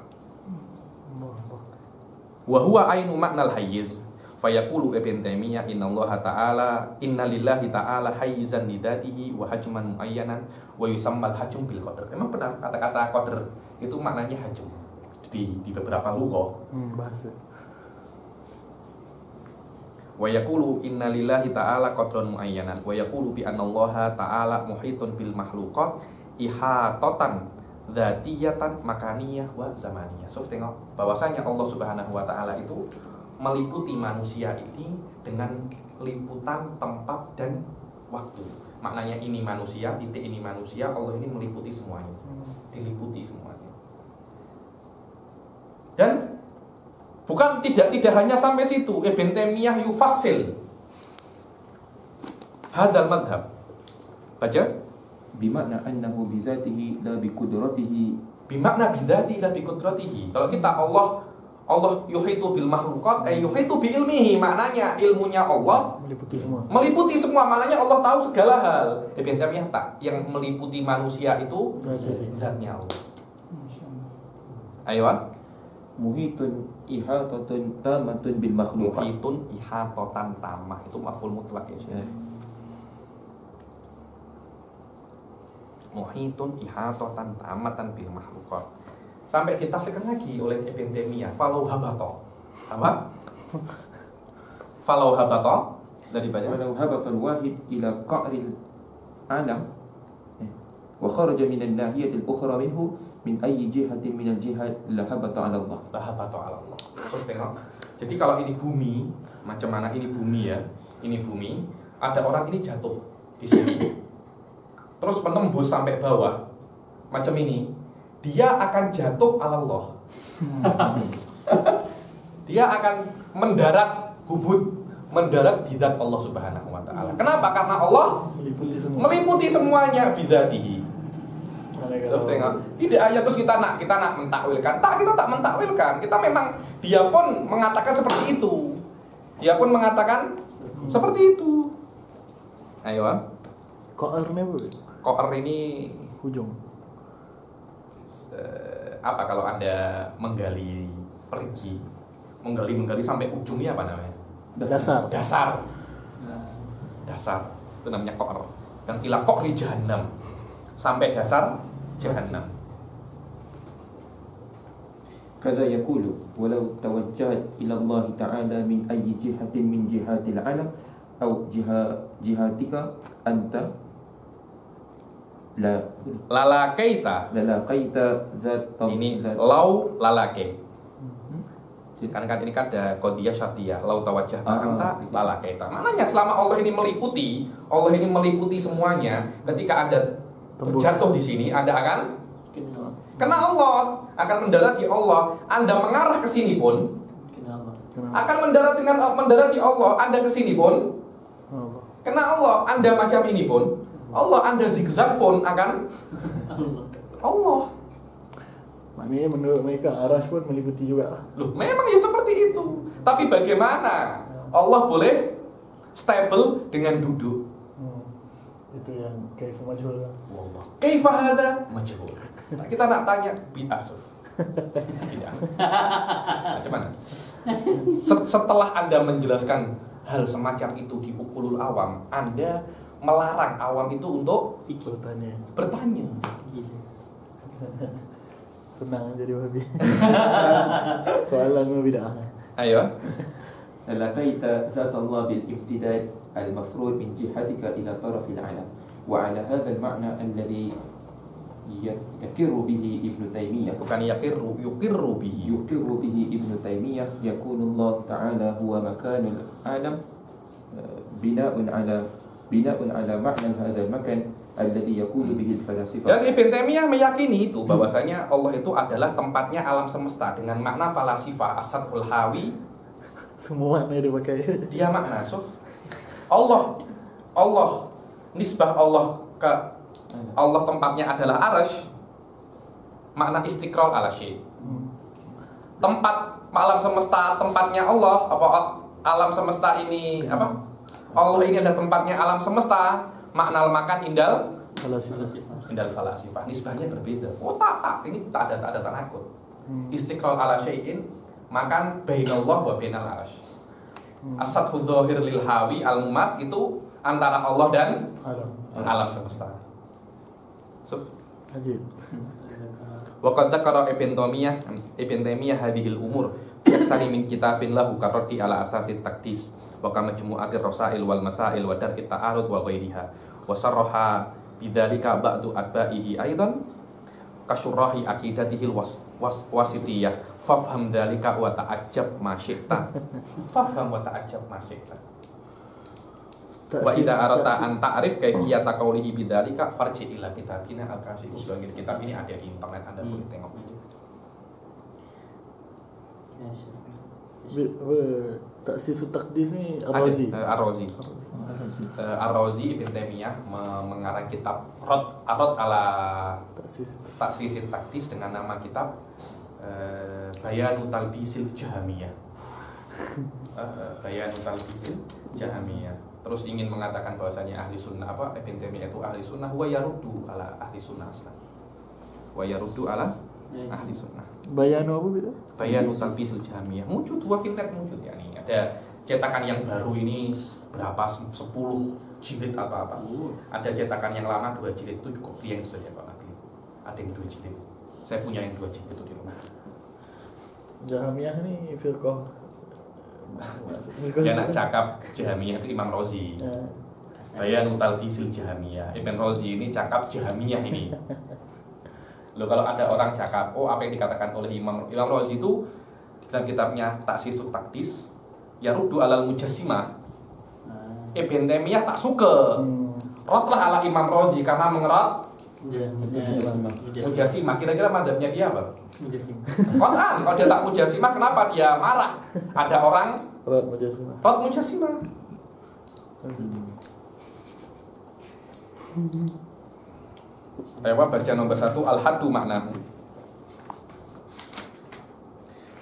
Wa huwa ainu maknal hayyiz. Fayaqulu Ibn Taimiyah innallaha ta'ala innalillahi ta'ala hayyizan lidatihi wa hajman muayyanan wa yusammal hajm bil qadr. Memang benar kata-kata qadr itu maknanya hajm di beberapa lughah. Bahasa. Wa yaqulu innalillahi ta'ala qadran muayyanan wa yaqulu bi annallaha ta'ala muhitun bil makhluqat ihatatan dzatiyatan makaniyah wa zamaniyah. So tengok bahwasanya Allah Subhanahu wa taala itu meliputi manusia ini dengan liputan tempat dan waktu. Maknanya ini manusia, titik ini manusia, Allah ini meliputi semuanya. Diliputi semuanya. Dan bukan tidak hanya sampai situ. Ibn Taimiyah yufassil hadzal madhab. Baca. Bimakna annahu bidzatihi la biqudratihi. Bimakna bidzatihi la biqudratihi. Kalau kita Allah yuhitu bil makhluqat ay yuhitu bi ilmihi, maknanya ilmunya Allah meliputi semua. Meliputi semua, maknanya Allah tahu segala hal. Ibn Taimiyah tak, yang meliputi manusia itu zatnya Allah. Ayo. Muhitun ihatatun tamatun bil makhluqat. Muhitun ihatatan tamah, itu maf'ul mutlak ya Syekh. Muhitun ihatatan tamatan bil makhluqat. Sampai ditafsirkan lagi oleh Ibn Taimiyah, falau habato. Apa? Falau habato dari baca. Walau habatal wahid ila qa'ril alam wa kharaja min an-nahiyati al-ukhra minhu min ayyi jihatin min al-jihat la habata 'ala Allah. La habata 'ala Allah. Terus tengok. Jadi kalau ini bumi, macam mana ini bumi ya? Ini bumi, ada orang ini jatuh di sini. Terus menembus sampai bawah. Macam ini. Dia akan jatuh 'ala Allah. Dia akan mendarat mendarat bidat Allah Subhanahu wa taala. Kenapa? Karena Allah meliputi semuanya bidatihi. Tidak hanya terus kita nak mentakwilkan. Kita tak mentakwilkan. Kita memang dia pun mengatakan seperti itu. Dia pun mengatakan seperti itu. Ayo. Ko'er ini ujung. Apa kalau Anda menggali sampai ujungnya apa namanya? Dasar. Itu namanya ko'er. Dan ila ko'ri jahannam, sampai dasar jahannam. Kadza yaqulu walau tawajjahat ila Allah ta'ala min ayyi jihatin min jihatil alam aw jihatika anta lalakaita zat ini lau lalake. Kan ini kan ada qadiyah syartiyah, lau tawajjah anta lalakaita. Maknanya selama Allah ini meliputi semuanya, ketika Anda terjatuh di sini, Anda akan kena Allah, akan mendarat di Allah. Anda mengarah ke sini pun akan mendarat di Allah. Anda ke sini pun kena Allah. Anda macam ini pun Allah, Anda zigzag pun akan Allah. Maknanya menurut mereka Arash pun meliputi juga lah. Loh, memang ya seperti itu. Tapi bagaimana Allah boleh stable dengan duduk? Itu yang kaifa majhul. Wallah. Kaifa hadza majhul. Nah, kita nak tanya bid'ah, Sof. Bid'ah. Macam mana? Setelah Anda menjelaskan hal semacam itu di ukulul awam, Anda melarang awam itu untuk bertanya. Senang jadi wahabi. Soalan bid'ah. Ayo. laqaita zat Allah bil ibtidai al-mafrud min jihatika ila taraf al-alam wa ala hadha al-ma'na alladhi yakirru bihi Ibn Taimiyah, bukan yukirru bihi Ibn Taimiyah, yakunu Allah ta'ala huwa makanul alam bina'un ala ma'na hadha al-makan alladhi yakunu bihi al-falasifah. Dan Ibn Taimiyah meyakini itu bahwasanya Allah itu adalah tempatnya alam semesta dengan makna falasifah as-sadhul hawi. Semua makna dipakai. Dia makna Sof. Allah nisbah Allah ke Allah tempatnya adalah arash, makna istiqrar ala syai. Tempat alam semesta tempatnya Allah, apa alam semesta ini apa? Allah ini adalah tempatnya alam semesta, makna makan indal falasifah. Nisbahnya berbeza. Oh tak, ini tak ada tanakut. Istiqrar ala syai'in, makan bainallah wa bainal arash. As-sadhu dzahir lil hawi al-mumas itu antara Allah dan alam semesta. Ajib. Wa qad dzakara Ibn Taimiyah hadhil umur yaktani min kitabin lahu karati ala asasi taktis wa kama majmu'atir rasail wal masail wa dar'it ta'arud wa ghairiha wa sarraha bidzalika ba'du atba'ihi aidan kasyurahi aqidatihil wasitiyah fafham dzalika wa ta'ajjab ma syi'ta. Fafham wa ta'ajjab ma syi'ta. Wa idza arata an ta'rif kaifiyata qaulihi bidzalika farji ila kitabina al-kasih. Kitab ini ada di internet, Anda boleh tengok. Taksisu takdis ni Ar-Razi. Ar-Razi Ibn Taimiyah mengarang kitab Rad ala Taksisit Takdis dengan nama kitab Bayanu Talbisil Jahmiyah. Bayanu Talbisil Jahmiyah. Terus ingin mengatakan bahwasanya ahli sunnah Ibn Taimiyah itu ahli sunnah wa yaruddu ala ahli sunnah aslan. Wa yaruddu ala ahli sunnah. Bayanu apa beda? Bayanu Talbisil Jahmiyah. Muncul dua filter muncul ya nih. Ada cetakan yang baru ini berapa 10 jilid apa-apa. Ada cetakan yang lama 2 jilid, itu cukup yang itu saja Pak Nabi. Ada yang 2 jilid. Saya punya yang 2 jilid itu di rumah. Jahmiyah ni firqah. Yang nak cakap Jahmiyah itu Imam Razi. Bayanu Talbisil Jahmiyah. Ibn Razi ini cakap Jahmiyah ini. Loh, kalau ada orang cakap, apa yang dikatakan oleh Imam Razi itu dalam kitabnya Taksisut Takdis, ya ruddu alal mujassimah. Ibn Taimiyah tak suka. Rotlah ala Imam Razi karena mengerot mujassimah. Kira-kira mazhabnya dia apa? Mujassimah. Qat'an, kalau dia tak mujassimah kenapa dia marah? Ada orang Rot mujassimah. rot mujassimah. Ayo baca nomor 1 al-haddu maknahu.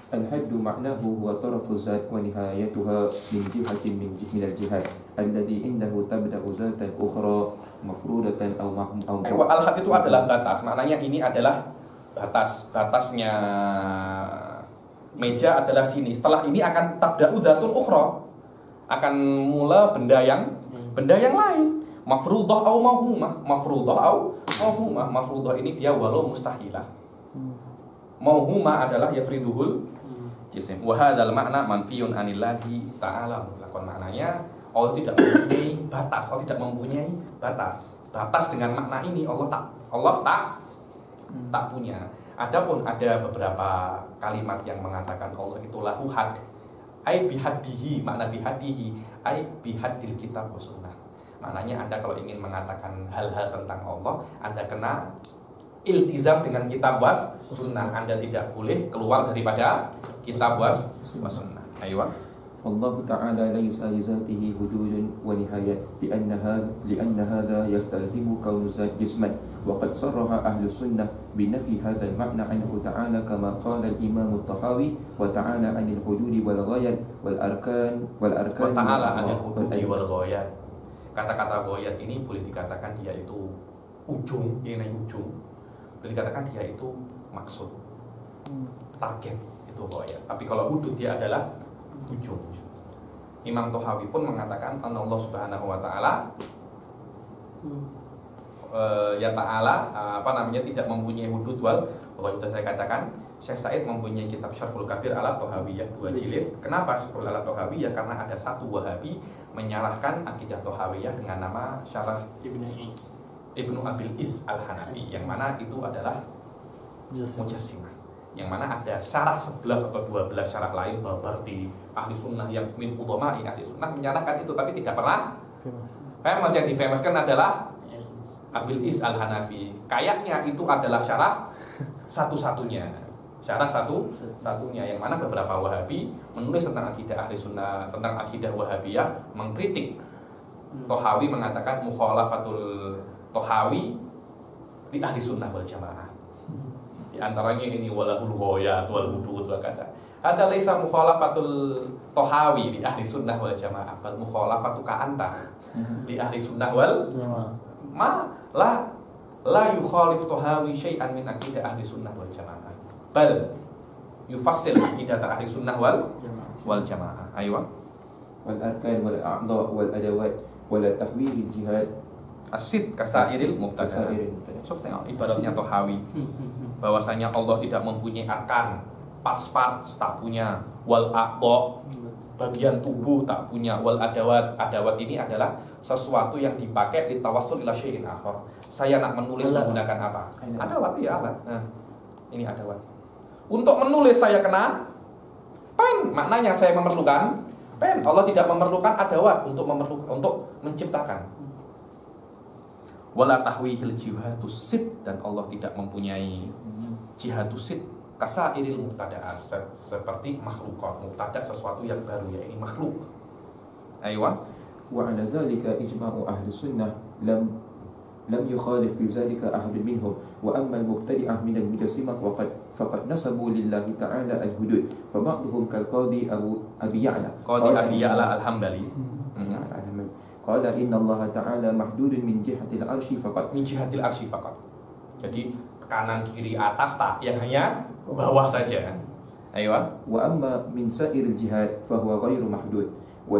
الحد معناه هو طرف الذات ونهايتها من جهة من الجهات الذي عنده تبدأ ذاتا أخرى مفروضة أو al-had itu adalah batas. Maknanya ini adalah batasnya meja adalah sini. Setelah ini akan tabda'u dzatun ukhra. Akan mula benda yang lain. Mafruḍah au mauhumah. Mafruḍah ini dia walau mustahilah. Mauhumah adalah yafriduhul jisim. Wa hadzal makna manfiyun anillahi ta'ala mutlaqan. Maknanya Allah tidak mempunyai batas. Allah tidak mempunyai batas. Batas dengan makna ini Allah tak punya. Adapun ada beberapa kalimat yang mengatakan Allah itu lahu had. Ai bihaddihi, makna bihaddihi ai bihaddil kitab wa sunnah. Maknanya Anda kalau ingin mengatakan hal-hal tentang Allah, Anda kena iltizam dengan kitab was sunnah. Anda tidak boleh keluar daripada kitab was sunnah. Ayo. الله تعالى ليس لذاته حدود ونهايات لأن هذا يستلزم كون الذات جسما وقد صرح أهل السنة بنفي هذا المعنى عنه تعالى كما قال الإمام الطحاوي وتعالى عن الحدود والغايات والأركان وتعالى عن الحدود والغايات. Kata-kata ghayat ini boleh dikatakan dia itu ujung, ini ujung. Boleh dikatakan dia itu maksud, target itu ghayat. Tapi kalau hudud dia adalah ujung. Imam Tohawi pun mengatakan Allah Subhanahu wa taala tidak mempunyai hudud wal ghayat. Saya katakan Syekh Said mempunyai kitab Syarhul Kabir ala Tohawiyah 2 jilid. Kenapa Syarhul ala Tohawiyah? Karena ada satu Wahabi menyalahkan akidah Tohawiyah dengan nama Syarah Ibnu Abil Is Al-Hanafi, yang mana itu adalah mujassimah. Yang mana ada syarah 11 atau 12 syarah lain babar di ahli sunnah yang min udhama'i ahli sunnah menyalahkan itu, tapi tidak pernah famous. Yang difamouskan adalah Abil Is Al-Hanafi. Kayaknya itu adalah syarah satu-satunya. Syarah satu-satunya yang mana beberapa Wahabi menulis tentang akidah ahli sunnah, tentang akidah Wahabiyah, mengkritik. Tohawi mengatakan mukhalafatul Tohawi di ahli sunnah wal jamaah. Di antaranya ini walahul ghayat wal hudud wa kata. Ada laisa mukhalafatul Tohawi di ahli sunnah wal jamaah, bal mukhalafatu ka anta di ahli sunnah wal jamaah. La yukhalif Tohawi syai'an min aqidah ahli sunnah wal jamaah. Bal yufassil aqidah ahli sunnah wal jamaah. Aywa. Wal arkan wal a'dha wal adawat wal tahwil al jihad asid kasairil mubtada. Sof tengok ibaratnya Tohawi. Bahwasanya Allah tidak mempunyai arkan, parts tak punya, wal a'dha bagian tubuh tak punya, wal adawat ini adalah sesuatu yang dipakai ditawassul ila syai'in akhar, Saya nak menulis menggunakan apa? Adawat, ya alat. Nah, ini adawat. Untuk menulis saya kena pen. Maknanya saya memerlukan pen. Allah tidak memerlukan adawat untuk menciptakan. Wala tahwihil jihatus sid, dan Allah tidak mempunyai jihatus sid kasairil mubtada'at, seperti makhlukat. Mubtada' sesuatu yang baru, ya ini makhluk. Aywa. Wa 'ala dzalika ijma'u ahli sunnah lam yukhalif fi dzalika ahad minhum wa amma al-mubtadi'ah min al-mujassimah faqad nasabu lillahi ta'ala al-hudud fa ba'dhum kal qadi Abi Ya'la al-Hambali qala inna Allah ta'ala mahdudun min jihatil arsy faqat. Jadi kanan kiri atas tak, yang hanya bawah saja. Ayo. Wa amma min sa'iril jihad fa huwa ghairu mahdud wa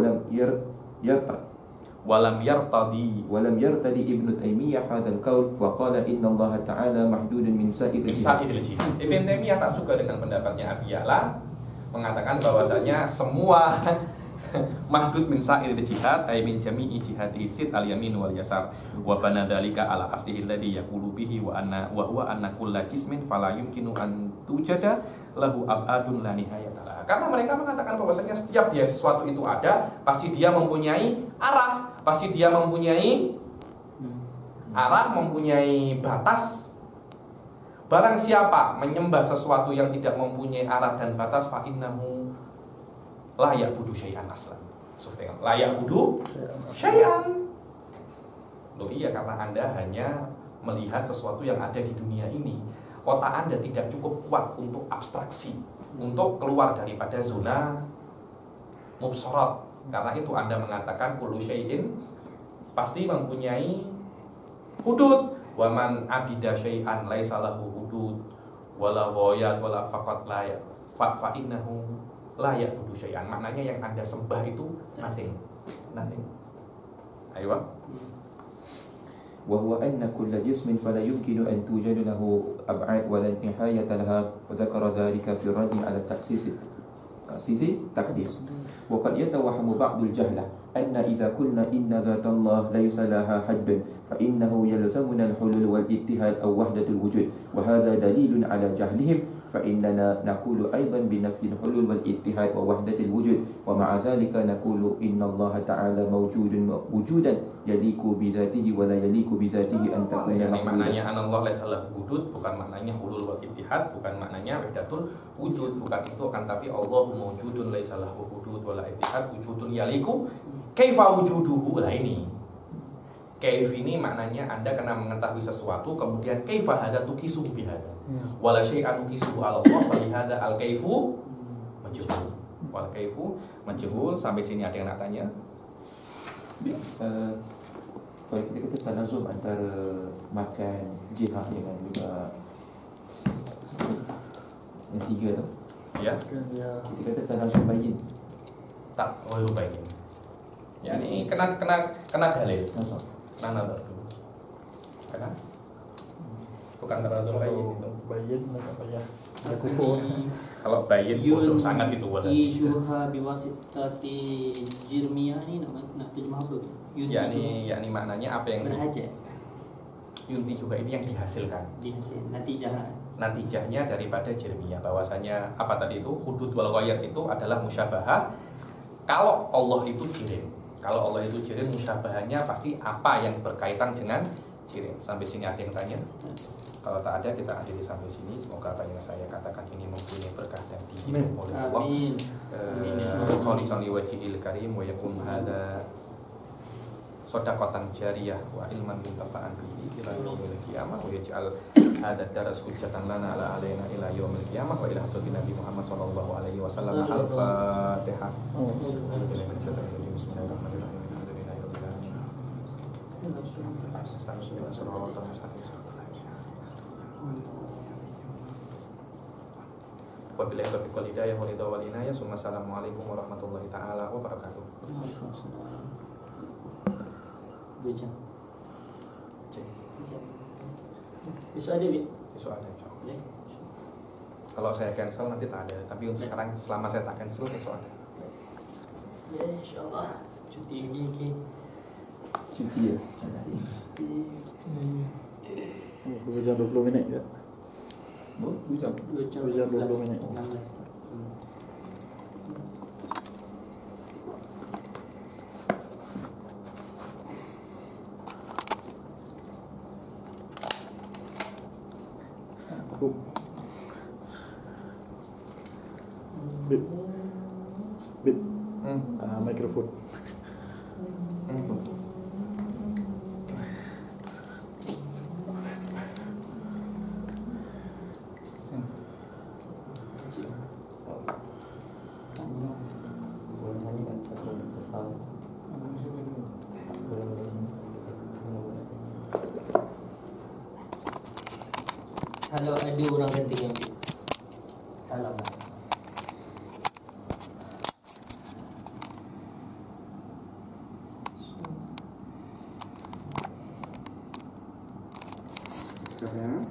lam yartadi Ibnu Taimiyah hadzal qaul wa qala inna Allah ta'ala mahdudun min sa'iril jihad. Ibnu Taimiyah tak suka dengan pendapatnya Abi Ya'la, mengatakan bahwasanya semua mahdud min sa'iril jihad ay min jami'i jihati sid al-yamin wal yasar wa bana dzalika ala aslihi alladhi yaqulu bihi wa huwa anna kulla jismin fala yumkinu an tujada lahu abadun la nihayata lah. Karena mereka mengatakan bahwasanya setiap dia sesuatu itu ada, pasti dia mempunyai arah, pasti dia mempunyai arah, mempunyai batas. Barang siapa menyembah sesuatu yang tidak mempunyai arah dan batas, fa innahu la ya'budu syai'an aslan. La ya'budu syai'an. Loh iya, karena Anda hanya melihat sesuatu yang ada di dunia ini. Otak Anda tidak cukup kuat untuk abstraksi, untuk keluar daripada zona mubsharat. Karena itu Anda mengatakan kullu syai'in pasti mempunyai hudud. Wa man abida syai'an laisa lahu hudud wala ghayat wala faqat la ya fa innahu la ya'budu syai'an. Maknanya yang Anda sembah itu nothing. Ayo. وهو أن كل جسم فلا يمكن أن توجد له أبعاد ولا نهاية لها وذكر ذلك في الرد على تأسيس التقديس وقد يتوهم بعض الجهلة أن إذا قلنا إن ذات الله ليس لها حد فإنه يلزمنا الحلول والاتحاد أو وحدة الوجود وهذا دليل على جهلهم فإننا نقول أيضا بنفي الحلول والاتحاد ووحدة الوجود ومع ذلك نقول إن الله تعالى موجود وجودا يليق بذاته ولا يليق بذاته أن تكون يعني maknanya anallah laisa lahu wujud, bukan maknanya hulul wal ittihad, bukan maknanya wahdatul wujud, bukan itu, akan tapi Allah mawjudun laisa lahu wujud wala ittihad wujudun yaliku kaifa wujuduhu. Lah ini kaif ini maknanya Anda kena mengetahui sesuatu, kemudian kaifa hada tukisuhu bihada wala syai'an tukisuhu ala Allah fa lihada al kaifu majhul wal kaifu majhul. Sampai sini ada yang nak tanya? Kalau kita kata tanazum antara makan jihad dengan juga yang tiga tu, ya, kita kata tanazum bayin tak, bayin. Ya ini kena dalil. Nana dulu. Kan? Bukan tanazum bayin itu. Bayin apa ya? Kalau bayin bodoh sangat itu wadah. Yuha biwasitati jirmiyah ini nak terjemah apa? yakni maknanya apa yang berhaja. Yunti juga ini yang dihasilkan. Natijahnya daripada jirmiyah, bahwasanya apa tadi itu hudud wal ghayat itu adalah musyabahah. Kalau Allah itu jirim, musyabahannya pasti apa yang berkaitan dengan jirim. Sampai sini ada yang tanya? Kalau tak ada, kita akhiri sampai sini. Semoga apa yang saya katakan ini mempunyai berkah dan dihidup oleh Allah. Khalisan liwajhil karim wa yakum hada shadaqatan jariyah wa ilman muntafa'an bihi ila yaumil qiyamah wa yaj'al hada daras hujjatan lana ala alaina ila yaumil qiyamah wa ila hadratin Nabi Muhammad sallallahu alaihi wasallam. Al-Fatihah. Bismillahirrahmanirrahim. Wabillahi taufiq wal hidayah wa ridha wal inayah. Assalamualaikum warahmatullahi taala wabarakatuh. Bejang. Besok ada, Bi? Besok ada, insyaallah. Kalau saya cancel nanti tak ada, tapi untuk sekarang selama saya tak cancel besok ada. Ya, insyaallah. Cuti lagi. Cuti ya. 2 jam 20 minit ya. 2 jam. 2 jam 20 minit. 16. Bip. Bip. Mikrofon. Kalau ada orang genting yang kalau Sekarang